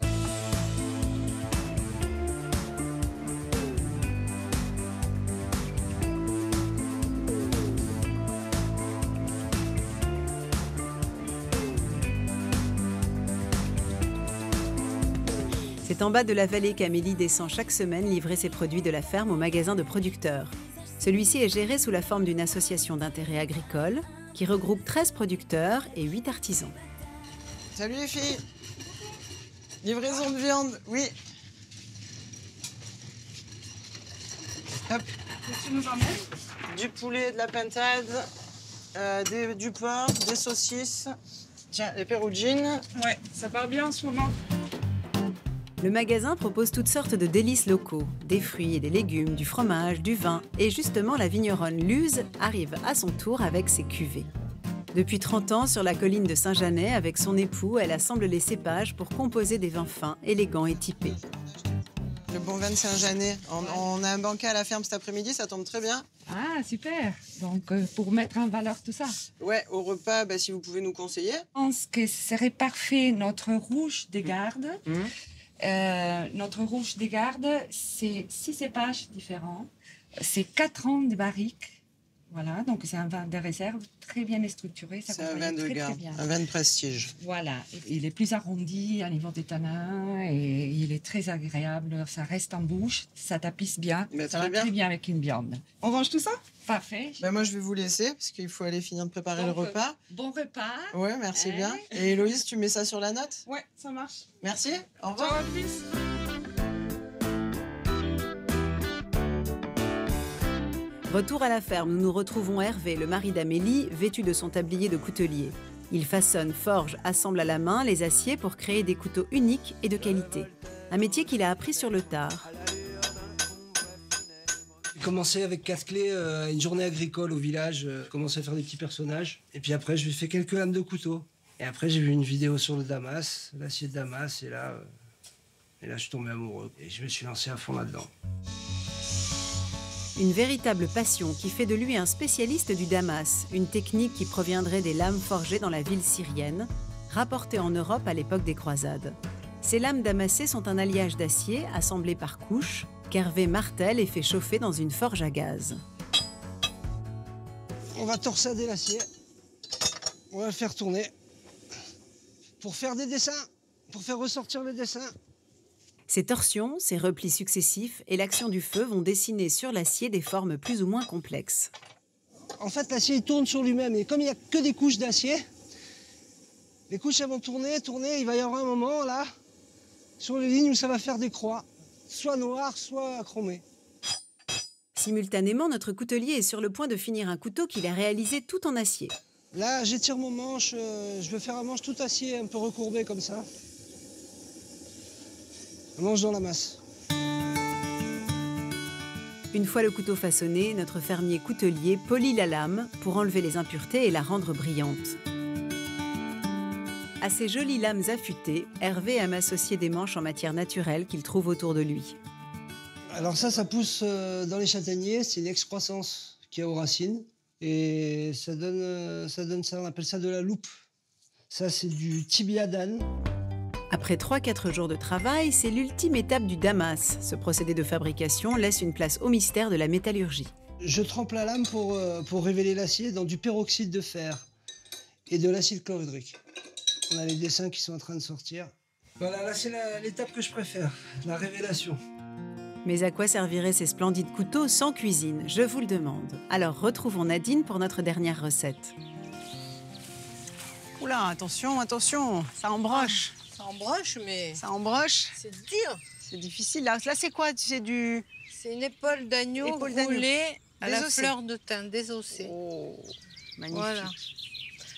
C'est en bas de la vallée qu'Amélie descend chaque semaine livrer ses produits de la ferme au magasin de producteurs. Celui-ci est géré sous la forme d'une association d'intérêt agricole qui regroupe 13 producteurs et 8 artisans. Salut les filles. Livraison de viande, oui. Hop. Tu nous emmènes? Du poulet, de la pintade, du porc, des saucisses. Tiens, les perugines. Ouais, ça part bien en ce moment. Le magasin propose toutes sortes de délices locaux, des fruits et des légumes, du fromage, du vin. Et justement, la vigneronne Luz arrive à son tour avec ses cuvées. Depuis 30 ans, sur la colline de Saint-Janet, avec son époux, elle assemble les cépages pour composer des vins fins, élégants et typés. Le bon vin de Saint-Janet. On a un banquet à la ferme cet après-midi, ça tombe très bien. Ah, super. Donc, pour mettre en valeur tout ça. Ouais, au repas, si vous pouvez nous conseiller. Je pense que ce serait parfait notre rouge des gardes. Notre rouge des gardes, c'est 6 cépages différents. C'est 4 ans de barrique. Voilà, donc c'est un vin de réserve très bien structuré. C'est un vin de garde, un vin de prestige. Voilà, il est plus arrondi à niveau des tanins et il est très agréable. Ça reste en bouche, ça tapisse bien. Mais ça très va bien. très bien avec une viande. On mange tout ça? Parfait. Ben moi, je vais vous laisser parce qu'il faut aller finir de préparer le repas. Bon repas. Ouais, merci bien. Et Héloïse, tu mets ça sur la note? Ouais, ça marche. Merci. Au revoir. Ciao, à plus. Retour à la ferme, nous retrouvons Hervé, le mari d'Amélie, vêtu de son tablier de coutelier. Il façonne, forge, assemble à la main les aciers pour créer des couteaux uniques et de qualité. Un métier qu'il a appris sur le tard. J'ai commencé avec casse-clé une journée agricole au village. J'ai commencé à faire des petits personnages. Et puis après, je fait quelques lames de couteau. Et après, j'ai vu une vidéo sur le Damas, l'acier de Damas. Et là, je suis tombé amoureux. Et je me suis lancé à fond là-dedans. Une véritable passion qui fait de lui un spécialiste du Damas, une technique qui proviendrait des lames forgées dans la ville syrienne, rapportée en Europe à l'époque des croisades. Ces lames damassées sont un alliage d'acier assemblé par couches, qu'Hervé martèle et fait chauffer dans une forge à gaz. On va torsader l'acier. On va le faire tourner. Pour faire des dessins, pour faire ressortir le dessin. Ces torsions, ces replis successifs et l'action du feu vont dessiner sur l'acier des formes plus ou moins complexes. En fait, l'acier il tourne sur lui-même et comme il n'y a que des couches d'acier, les couches elles vont tourner, il va y avoir un moment là, sur les lignes où ça va faire des croix, soit noires, soit chromées. Simultanément, notre coutelier est sur le point de finir un couteau qu'il a réalisé tout en acier. Là, j'étire mon manche, je veux faire un manche tout acier, un peu recourbé comme ça. Un manche dans la masse. Une fois le couteau façonné, notre fermier coutelier polit la lame pour enlever les impuretés et la rendre brillante. À ces jolies lames affûtées, Hervé aime associer des manches en matière naturelle qu'il trouve autour de lui. Alors ça pousse dans les châtaigniers, c'est une excroissance qui est aux racines. Et ça donne ça, on appelle ça de la loupe. Ça, c'est du tibia d'âne. Après 3-4 jours de travail, c'est l'ultime étape du Damas. Ce procédé de fabrication laisse une place au mystère de la métallurgie. Je trempe la lame pour révéler l'acier dans du peroxyde de fer et de l'acide chlorhydrique. On a les dessins qui sont en train de sortir. Voilà, là c'est l'étape que je préfère, la révélation. Mais à quoi serviraient ces splendides couteaux sans cuisine? Je vous le demande. Alors retrouvons Nadine pour notre dernière recette. Oula, attention, attention, ça embroche. Ça embroche, mais... Ça embroche. C'est dur. C'est difficile. Là c'est quoi? C'est du... C'est une épaule d'agneau roulée à la fleur de thym, désossée. Oh, magnifique. Voilà.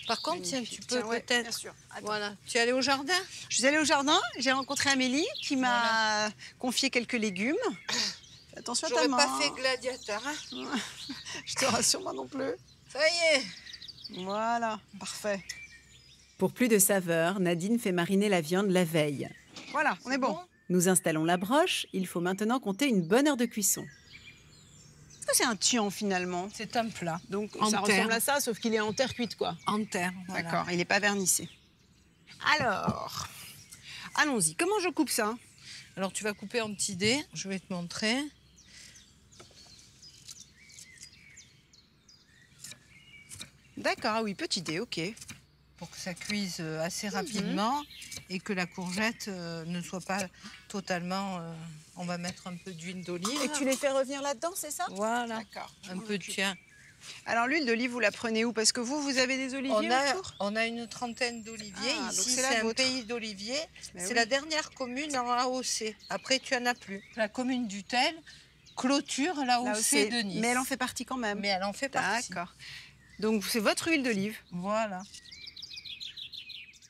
Par contre, tiens, tu peux peut-être... bien sûr. Voilà. Tu es allée au jardin? Je suis allée au jardin, j'ai rencontré Amélie qui m'a confié quelques légumes. Attention à ta main. J'aurais pas fait gladiateur. Hein. Je te rassure, moi non plus. Ça y est. Voilà, parfait. Pour plus de saveur, Nadine fait mariner la viande la veille. Voilà, on est bon. Nous installons la broche, il faut maintenant compter une bonne heure de cuisson. Est-ce que c'est un tian finalement? C'est un plat. Donc en ça terre. ressemble à ça, sauf qu'il est en terre cuite quoi. En terre, voilà. D'accord, il n'est pas vernissé. Alors, allons-y. Comment je coupe ça? Alors tu vas couper en petits dés, je vais te montrer. D'accord, ah oui, petit dé, ok. Pour que ça cuise assez rapidement et que la courgette ne soit pas totalement... on va mettre un peu d'huile d'olive. Et tu les fais revenir là-dedans, c'est ça? Voilà. D'accord. Un peu de tien. Alors l'huile d'olive, vous la prenez où? Parce que vous avez des oliviers autour? On a une trentaine d'oliviers. Ah, donc ici, c'est la c'est un vôtre. pays d'oliviers. Ben C'est oui. la dernière commune en AOC. Après, tu n'en as plus. La commune d'Utel clôture l'AOC de Nice. Mais elle en fait partie quand même. Mais elle en fait partie. D'accord. Donc c'est votre huile d'olive. Voilà.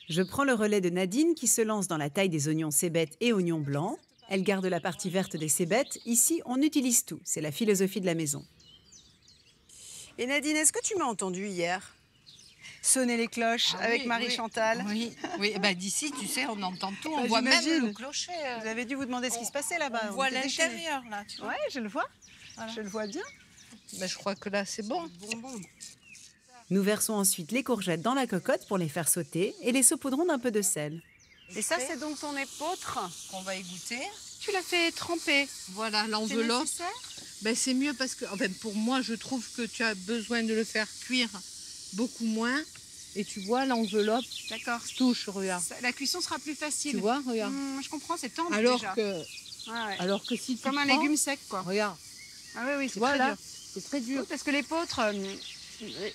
Je prends le relais de Nadine qui se lance dans la taille des oignons cébettes et oignons blancs. Elle garde la partie verte des cébettes. Ici, on utilise tout. C'est la philosophie de la maison. Et Nadine, est-ce que tu m'as entendu hier sonner les cloches avec Marie-Chantal? Oui, oui. Ben, d'ici, tu sais, on entend tout. On Bah, voit même j'imagine. le clocher. Vous avez dû vous demander ce qui se passait là-bas. On voit était déchaînés. l'intérieur, là. Tu vois. Ouais, je le vois. Voilà. Je le vois bien. Ben, je crois que là, c'est bon. Nous versons ensuite les courgettes dans la cocotte pour les faire sauter et les saupoudrons d'un peu de sel. Et ça, c'est donc ton épeautre qu'on va égoutter. Tu l'as fait tremper. Voilà, C'est l'enveloppe. nécessaire? Ben, c'est mieux parce que, enfin, pour moi, je trouve que tu as besoin de le faire cuire beaucoup moins. Et tu vois, l'enveloppe touche, regarde. La cuisson sera plus facile. Tu vois, regarde. Je comprends, c'est tendu Alors déjà. Alors que si tu Comme un prends, légume sec, quoi. Regarde. Ah oui, c'est Voilà. très dur. C'est très dur. Oui, parce que l'épeautre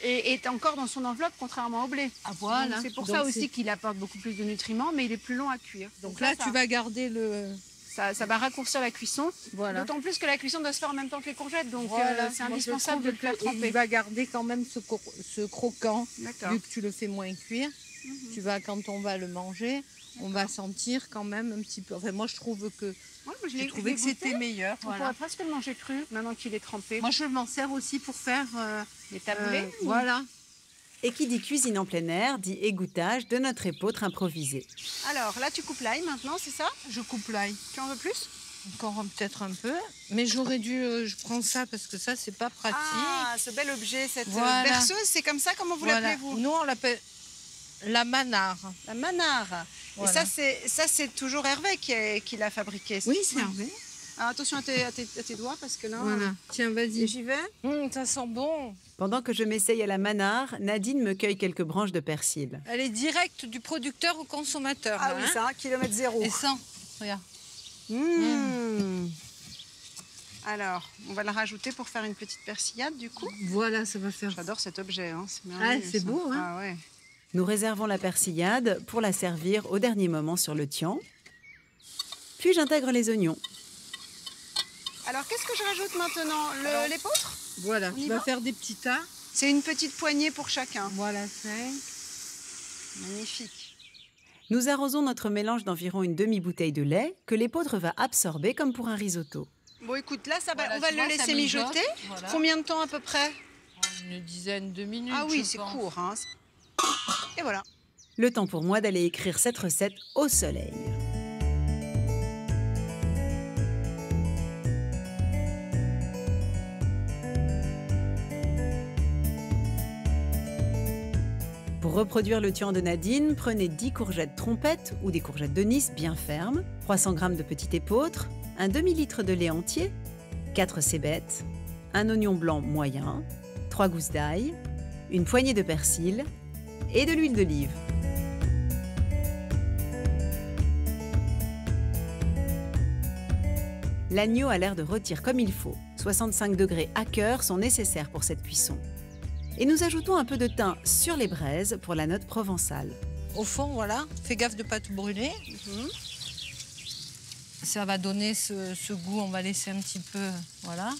est encore dans son enveloppe, contrairement au blé. Ah voilà. Donc, c'est pour Donc, ça c'est- aussi qu'il apporte beaucoup plus de nutriments, mais il est plus long à cuire. Donc là, tu vas garder le... Ça va raccourcir la cuisson. Voilà. D'autant plus que la cuisson doit se faire en même temps que les courgettes, donc Voilà. c'est Moi, je indispensable de trouve le faire que tremper. Il va garder quand même ce croquant, D'accord. vu que tu le fais moins cuire. Tu vas, quand on va le manger, on va sentir quand même un petit peu... Enfin, moi, je trouve que... J'ai trouvé que c'était meilleur. On pourrait presque le manger cru, maintenant qu'il est trempé. Moi, je m'en sers aussi pour faire... des taboulés. Voilà. Et qui dit cuisine en plein air, dit égouttage de notre épeautre improvisée. Alors là, tu coupes l'ail maintenant, c'est ça? Je coupe l'ail. Tu en veux plus? Encore peut-être un peu. Mais j'aurais dû... je prends ça parce que ça, c'est pas pratique. Ah, ce bel objet, cette Voilà. berceuse, c'est comme ça? Comment vous l'appelez, vous? Nous, on l'appelle la manare. La manare. Voilà. Et ça, c'est toujours Hervé qui l'a fabriqué. Oui, c'est Hervé. Alors, attention à tes doigts, parce que là... Voilà. Tiens, vas-y. J'y vais. Ça sent bon. Pendant que je m'essaye à la manare, Nadine me cueille quelques branches de persil. Elle est directe du producteur au consommateur. Ah là, oui, hein. ça, kilomètre zéro. Et sans. Regarde. Alors, on va la rajouter pour faire une petite persillade, du coup. Voilà, ça va faire... J'adore cet objet, hein. C'est Ah, merveilleux, c'est ça. beau, hein. Ah ouais. Nous réservons la persillade pour la servir au dernier moment sur le tian. Puis j'intègre les oignons. Alors, qu'est-ce que je rajoute maintenant? L'épeautre? Voilà, On y tu vas va faire des petits tas. C'est une petite poignée pour chacun. Voilà, 5. Magnifique. Nous arrosons notre mélange d'environ une demi-bouteille de lait que l'épeautre va absorber comme pour un risotto. Bon, écoute, là, Voilà, on va tu le vois, ça laisser mijote. mijoter. Voilà. Combien de temps à peu près? Une dizaine de minutes. Ah oui, je c'est pense. court. Hein. Et voilà. Le temps pour moi d'aller écrire cette recette au soleil. Pour reproduire le tian de Nadine, prenez 10 courgettes trompettes ou des courgettes de Nice bien fermes, 300 g de petite épeautre, un demi-litre de lait entier, 4 cébettes, un oignon blanc moyen, 3 gousses d'ail, une poignée de persil et de l'huile d'olive. L'agneau a l'air de rôtir comme il faut. 65 degrés à cœur sont nécessaires pour cette cuisson. Et nous ajoutons un peu de thym sur les braises pour la note provençale. Au fond, voilà, fais gaffe de ne pas te brûler. Ça va donner ce goût, on va laisser un petit peu, voilà.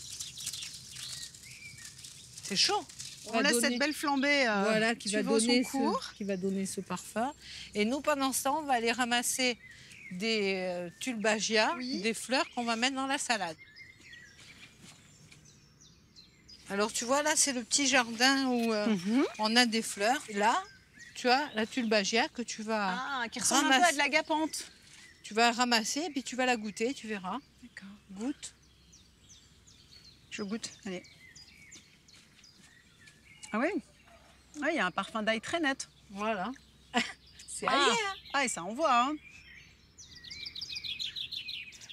C'est chaud. On laisse cette belle flambée voilà, qui va suivant son donner cours. qui va donner ce parfum. Et nous, pendant ce temps, on va aller ramasser des tulbagia, des fleurs qu'on va mettre dans la salade. Alors, tu vois, là, c'est le petit jardin où on a des fleurs. Et là, tu as la tulbagia que tu vas qui ressemble un peu à de la gapante. Tu vas ramasser et puis tu vas la goûter, tu verras. D'accord. Goûte. Je goûte, allez. Ah oui. Oui, il y a un parfum d'ail très net. Voilà. C'est allié, allié, hein. Ah, et ça, on voit, hein.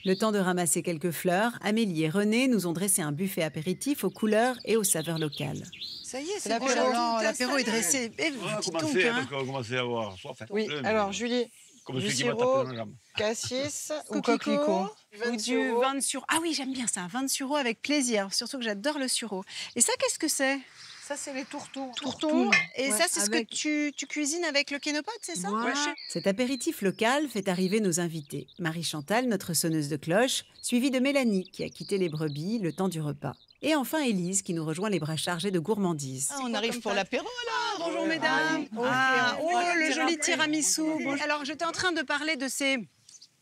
Le temps de ramasser quelques fleurs, Amélie et René nous ont dressé un buffet apéritif aux couleurs et aux saveurs locales. Ça y est, c'est L'apéro, bon. non, l'apéro est dressé. Eh, On va dis commencer donc, hein. parce qu'on va commencer à avoir soif. Oui, alors Julie, Comme du celui qui m'a tapé sirop, dans la jambe. cassis ou Coquelicot, coquelicot. ou du vin de sureau. Ah oui, j'aime bien ça, vin de sureau avec plaisir. Surtout que j'adore le sureau. Et ça, qu'est-ce que c'est? Ça, c'est les tourtons. Tourton. Et Ouais, ça, c'est avec- ce que tu cuisines avec le kénopote, c'est ça? Voilà. Ouais. Cet apéritif local fait arriver nos invités. Marie-Chantal, notre sonneuse de cloche, suivie de Mélanie, qui a quitté les brebis le temps du repas. Et enfin Élise, qui nous rejoint les bras chargés de gourmandise. Ah, on arrive pour l'apéro alors. Bonjour mesdames. Ah, Oh, le joli tiramisu. Bon, alors, j'étais en train de parler de ces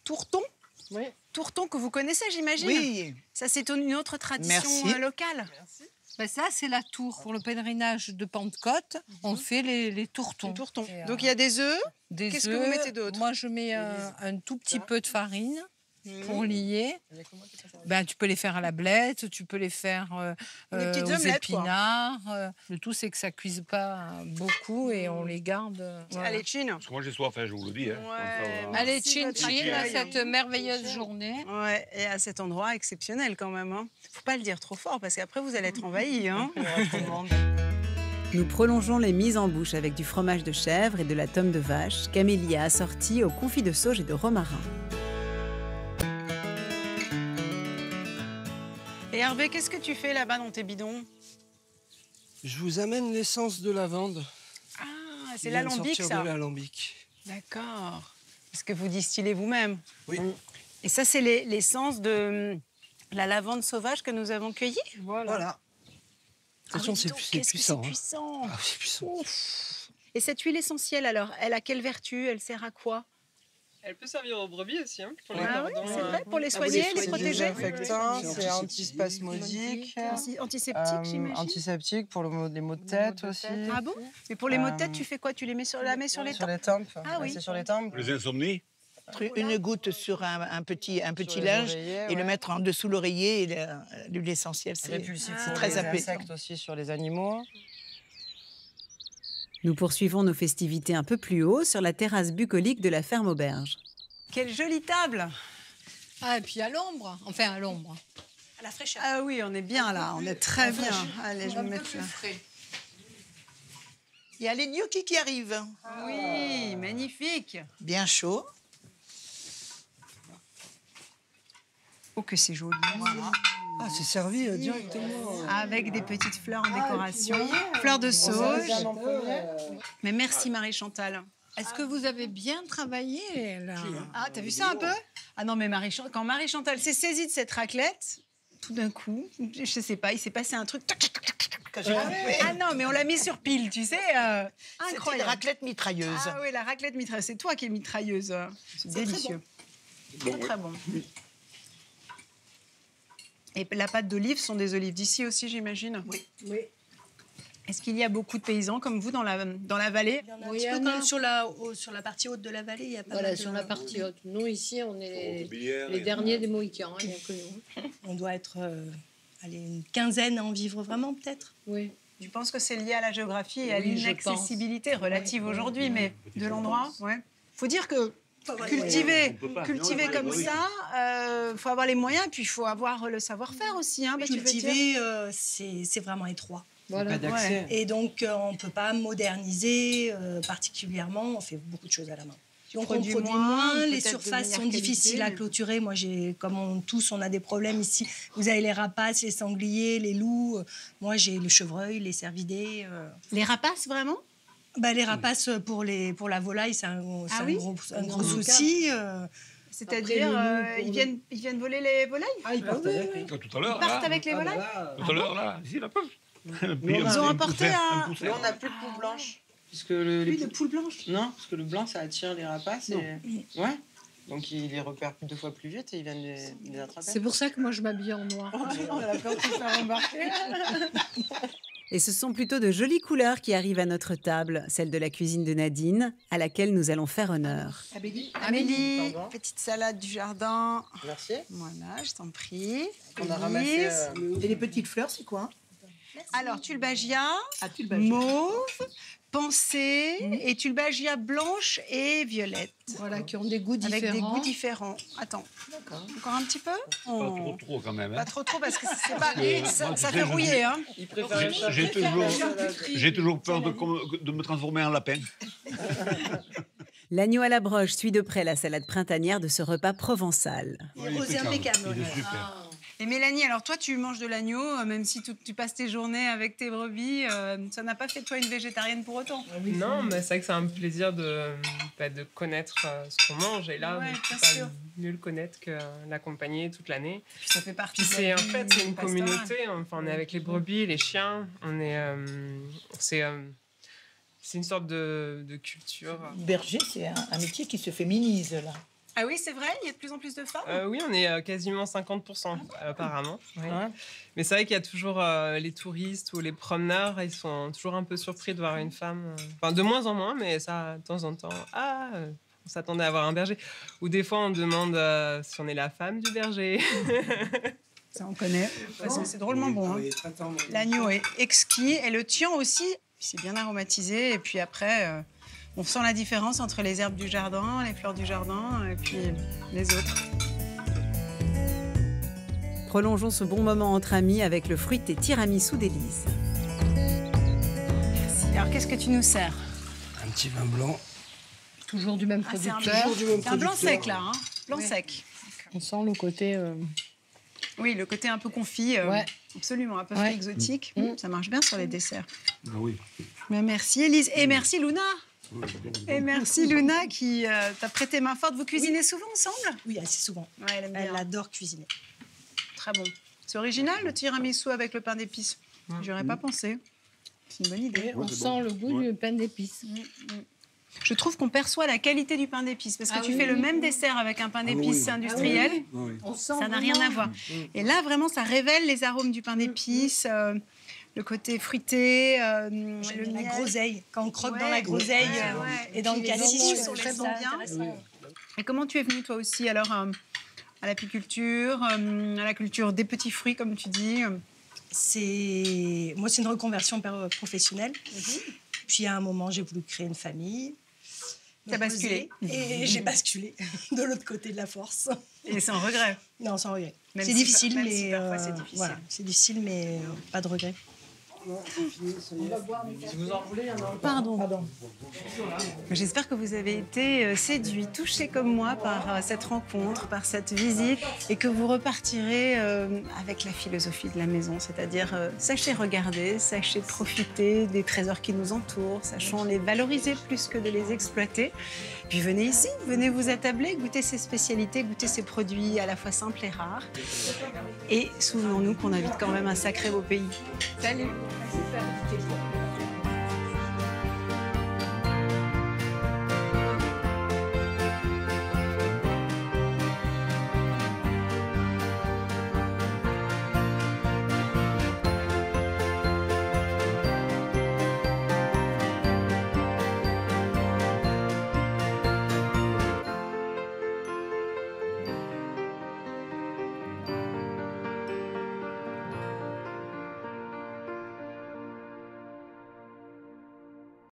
tourtons. Oui. Tourtons que vous connaissez, j'imagine. Oui. Ça, c'est une autre tradition Merci. locale. Ben ça, c'est la tour. Pour le pèlerinage de Pentecôte, on fait les tourtons. Les tourtons. Et, Donc, il y a des œufs. des Qu'est-ce que œufs. vous mettez d'autre? Moi, je mets un tout petit peu de farine. pour lier. Ben, tu peux les faire à la blette, tu peux les faire Des petites aux omelettes, quoi. épinards. Le tout, c'est que ça cuise pas beaucoup et on les garde. voilà. Allez, Chin. Parce que moi, j'ai soif, hein, je vous le dis. Hein. Allez, Merci Chin votre Chin, accueil. cette merveilleuse journée. Ouais, et à cet endroit exceptionnel quand même. Hein. Faut pas le dire trop fort parce qu'après vous allez être envahis. Hein. Nous prolongeons les mises en bouche avec du fromage de chèvre et de la tome de vache qu'Amélie a assorti au confit de sauge et de romarin. Et Hervé, qu'est-ce que tu fais là-bas dans tes bidons? Je vous amène l'essence de lavande. Ah, c'est qui vient de l'alambic sortir ça. de l'alambic. D'accord. Est-ce que vous distillez vous-même? Oui. Et ça, c'est l'essence de la lavande sauvage que nous avons cueillie? Voilà. De toute façon, c'est puissant. C'est puissant. Ah, c'est puissant. Ouf. Et cette huile essentielle, alors, elle a quelle vertu? Elle sert à quoi? Elle peut servir aux brebis aussi, hein, pour les Ah oui, cordons, c'est vrai, pour les soigner, les protéger. Désinfectant, c'est antispasmodique. Antiseptique, j'imagine. Antiseptique pour les maux de tête aussi. Ah bon? Mais pour les maux de tête, tu fais quoi? Tu les mets sur, la mets sur les Sur tempes? les tempes. Ah oui. C'est sur les tempes. Les insomnies. Une goutte sur un petit les linge oreillers, et le ouais. mettre en dessous l'oreiller. Et l'huile essentielle, c'est Répulsif pour très les apaisant. insectes aussi, sur les animaux. Nous poursuivons nos festivités un peu plus haut sur la terrasse bucolique de la ferme auberge. Quelle jolie table! Ah, et puis à l'ombre. Enfin, à l'ombre. À la fraîcheur. Ah oui, on est bien là, on est très bien. Allez, je vais me mettre là. Il y a les gnocchis qui arrivent. Oui, magnifique. Bien chaud. Oh, que c'est joli. Ah, c'est servi directement. Avec des petites fleurs en décoration. Fleurs de sauge. Mais merci Marie-Chantal. Est-ce que vous avez bien travaillé là? Ah, t'as vu ça un peu? Ah non, mais quand Marie-Chantal s'est saisie de cette raclette, tout d'un coup, je sais pas, il s'est passé un truc. Ah non, mais on l'a mis sur pile, tu sais. C'était Incroyable. une raclette mitrailleuse. Ah oui, la raclette mitrailleuse. C'est toi qui es mitrailleuse. C'est délicieux. Très, très bon. Et la pâte d'olive sont des olives d'ici aussi, j'imagine? Oui. Est-ce qu'il y a beaucoup de paysans comme vous dans la vallée? Oui, un peu comme sur la partie haute de la vallée, il y a pas Voilà, mal de... sur la partie haute. Nous, ici, on est les derniers des Mohicans. Il n'y a que nous. On doit être une quinzaine à en vivre vraiment, peut-être. Oui. Tu penses que c'est lié à la géographie et à Oui, je l'inaccessibilité relative Oui, aujourd'hui, oui, mais oui. de l'endroit? Ouais. Faut dire que cultiver comme ça, faut avoir les moyens, puis il faut avoir le savoir-faire aussi. Hein, Cultiver, c'est vraiment étroit. Voilà. Pas d'accès. Et donc, on ne peut pas moderniser particulièrement. On fait beaucoup de choses à la main. Donc, on produit moins, les peut-être de surfaces meilleure sont difficiles qualité, à mais- clôturer. Moi, tous, on a des problèmes ici. Vous avez les rapaces, les sangliers, les loups. Moi, j'ai le chevreuil, les cervidés. Les rapaces, vraiment? Les rapaces, pour la volaille, c'est un oui gros souci. C'est-à-dire, ils viennent voler les volailles? Ah, ils partent avec. Oui. Tout à l'heure, Ils partent là. avec les volailles? Tout à l'heure, là. Ici, là. Ils ont apporté un... Nous, on n'a plus de poules blanches. Puisque Plus de poules blanches? Non, parce que le blanc, ça attire les rapaces. Ouais. Donc, ils les repèrent 2 fois plus vite et ils viennent les attraper. C'est pour ça que moi, je m'habille en noir. On a peur de se faire remarquer. Et ce sont plutôt de jolies couleurs qui arrivent à notre table, celle de la cuisine de Nadine, à laquelle nous allons faire honneur. Amélie, Pardon. petite salade du jardin. Merci. Voilà, je t'en prie. On a ramassé. Et les petites fleurs, c'est quoi? Alors, tulbagia, tulbagia. mauve, pensée et tulbagia blanche et violette. Voilà, qui ont des goûts différents. Avec des goûts différents. Attends, encore un petit peu? Pas trop quand même. Pas Hein. trop parce que c'est pas... ça moi, tu fait sais, rouiller, hein. Ils préfèrent J'ai toujours peur de me transformer en lapin. L'agneau à la broche suit de près la salade printanière de ce repas provençal. Rosé impeccable. Il est super. Et Mélanie, alors toi, tu manges de l'agneau, même si tu passes tes journées avec tes brebis, ça n'a pas fait de toi une végétarienne pour autant? Non, mais c'est vrai que c'est un plaisir de connaître ce qu'on mange. Et là, Ouais, on bien peut sûr. pas mieux le connaître que l'accompagner toute l'année. Puis ça fait partie Puis de c'est la en vie fait c'est une pastorale. communauté. Enfin, on est avec les brebis, les chiens. On est c'est une sorte de culture. Berger, c'est un métier qui se féminise, là. Ah oui, c'est vrai, il y a de plus en plus de femmes? Oui, on est quasiment 50% apparemment. Oui. Mais c'est vrai qu'il y a toujours les touristes ou les promeneurs, ils sont toujours un peu surpris de voir une femme. Enfin, de moins en moins, mais ça, de temps en temps. Ah, On s'attendait à avoir un berger. Ou des fois, on demande si on est la femme du berger. Ça, on connaît. C'est drôlement bon. Hein. L'agneau est exquis et le tian aussi. C'est bien aromatisé. Et puis après, on sent la différence entre les herbes du jardin, les fleurs du jardin et puis les autres. Prolongeons ce bon moment entre amis avec le fruité tiramisu d'Élise. Merci. Alors, qu'est-ce que tu nous sers? Un petit vin blanc. Toujours du même C'est producteur. un blanc sec, là. Hein, blanc sec. On sent le côté... Oui, le côté un peu confit. Absolument, un peu frais exotique. Ça marche bien sur les desserts. Ah oui. Mais merci, Élise. Et merci, Luna. Et merci, Luna, qui t'a prêté main forte. Vous cuisinez souvent ensemble? Oui, assez souvent. Ouais, elle aime bien. Elle adore cuisiner. Très bon. C'est original, le tiramisu avec le pain d'épices. J'aurais pas pensé. C'est une bonne idée. On sent le goût du pain d'épices. Je trouve qu'on perçoit la qualité du pain d'épices parce que tu fais le même dessert avec un pain d'épices industriel. On sent ça n'a rien à voir. Et là, vraiment, ça révèle les arômes du pain d'épices, le côté fruité, la groseille. Quand on croque dans la groseille et dans le cassis, on les sent bien. Et comment tu es venue, toi aussi, alors, à l'apiculture, à la culture des petits fruits, comme tu dis? Moi, c'est une reconversion professionnelle. Puis, à un moment, j'ai voulu créer une famille. Tu as basculé. Et j'ai basculé de l'autre côté de la force. Et sans regret? Non, sans regret. Même C'est si difficile, même mais... si parfois c'est difficile. Voilà, c'est difficile, mais pas de regret. Si vous en voulez, il y en a. Pardon. J'espère que vous avez été séduits, touchés comme moi par cette rencontre, par cette visite, et que vous repartirez avec la philosophie de la maison, c'est-à-dire sachez regarder, sachez profiter des trésors qui nous entourent, sachons les valoriser plus que de les exploiter. Puis venez ici, venez vous attabler, goûter ces spécialités, goûter ces produits à la fois simples et rares. Et souvenons-nous qu'on habite quand même un sacré beau pays. Salut! Super.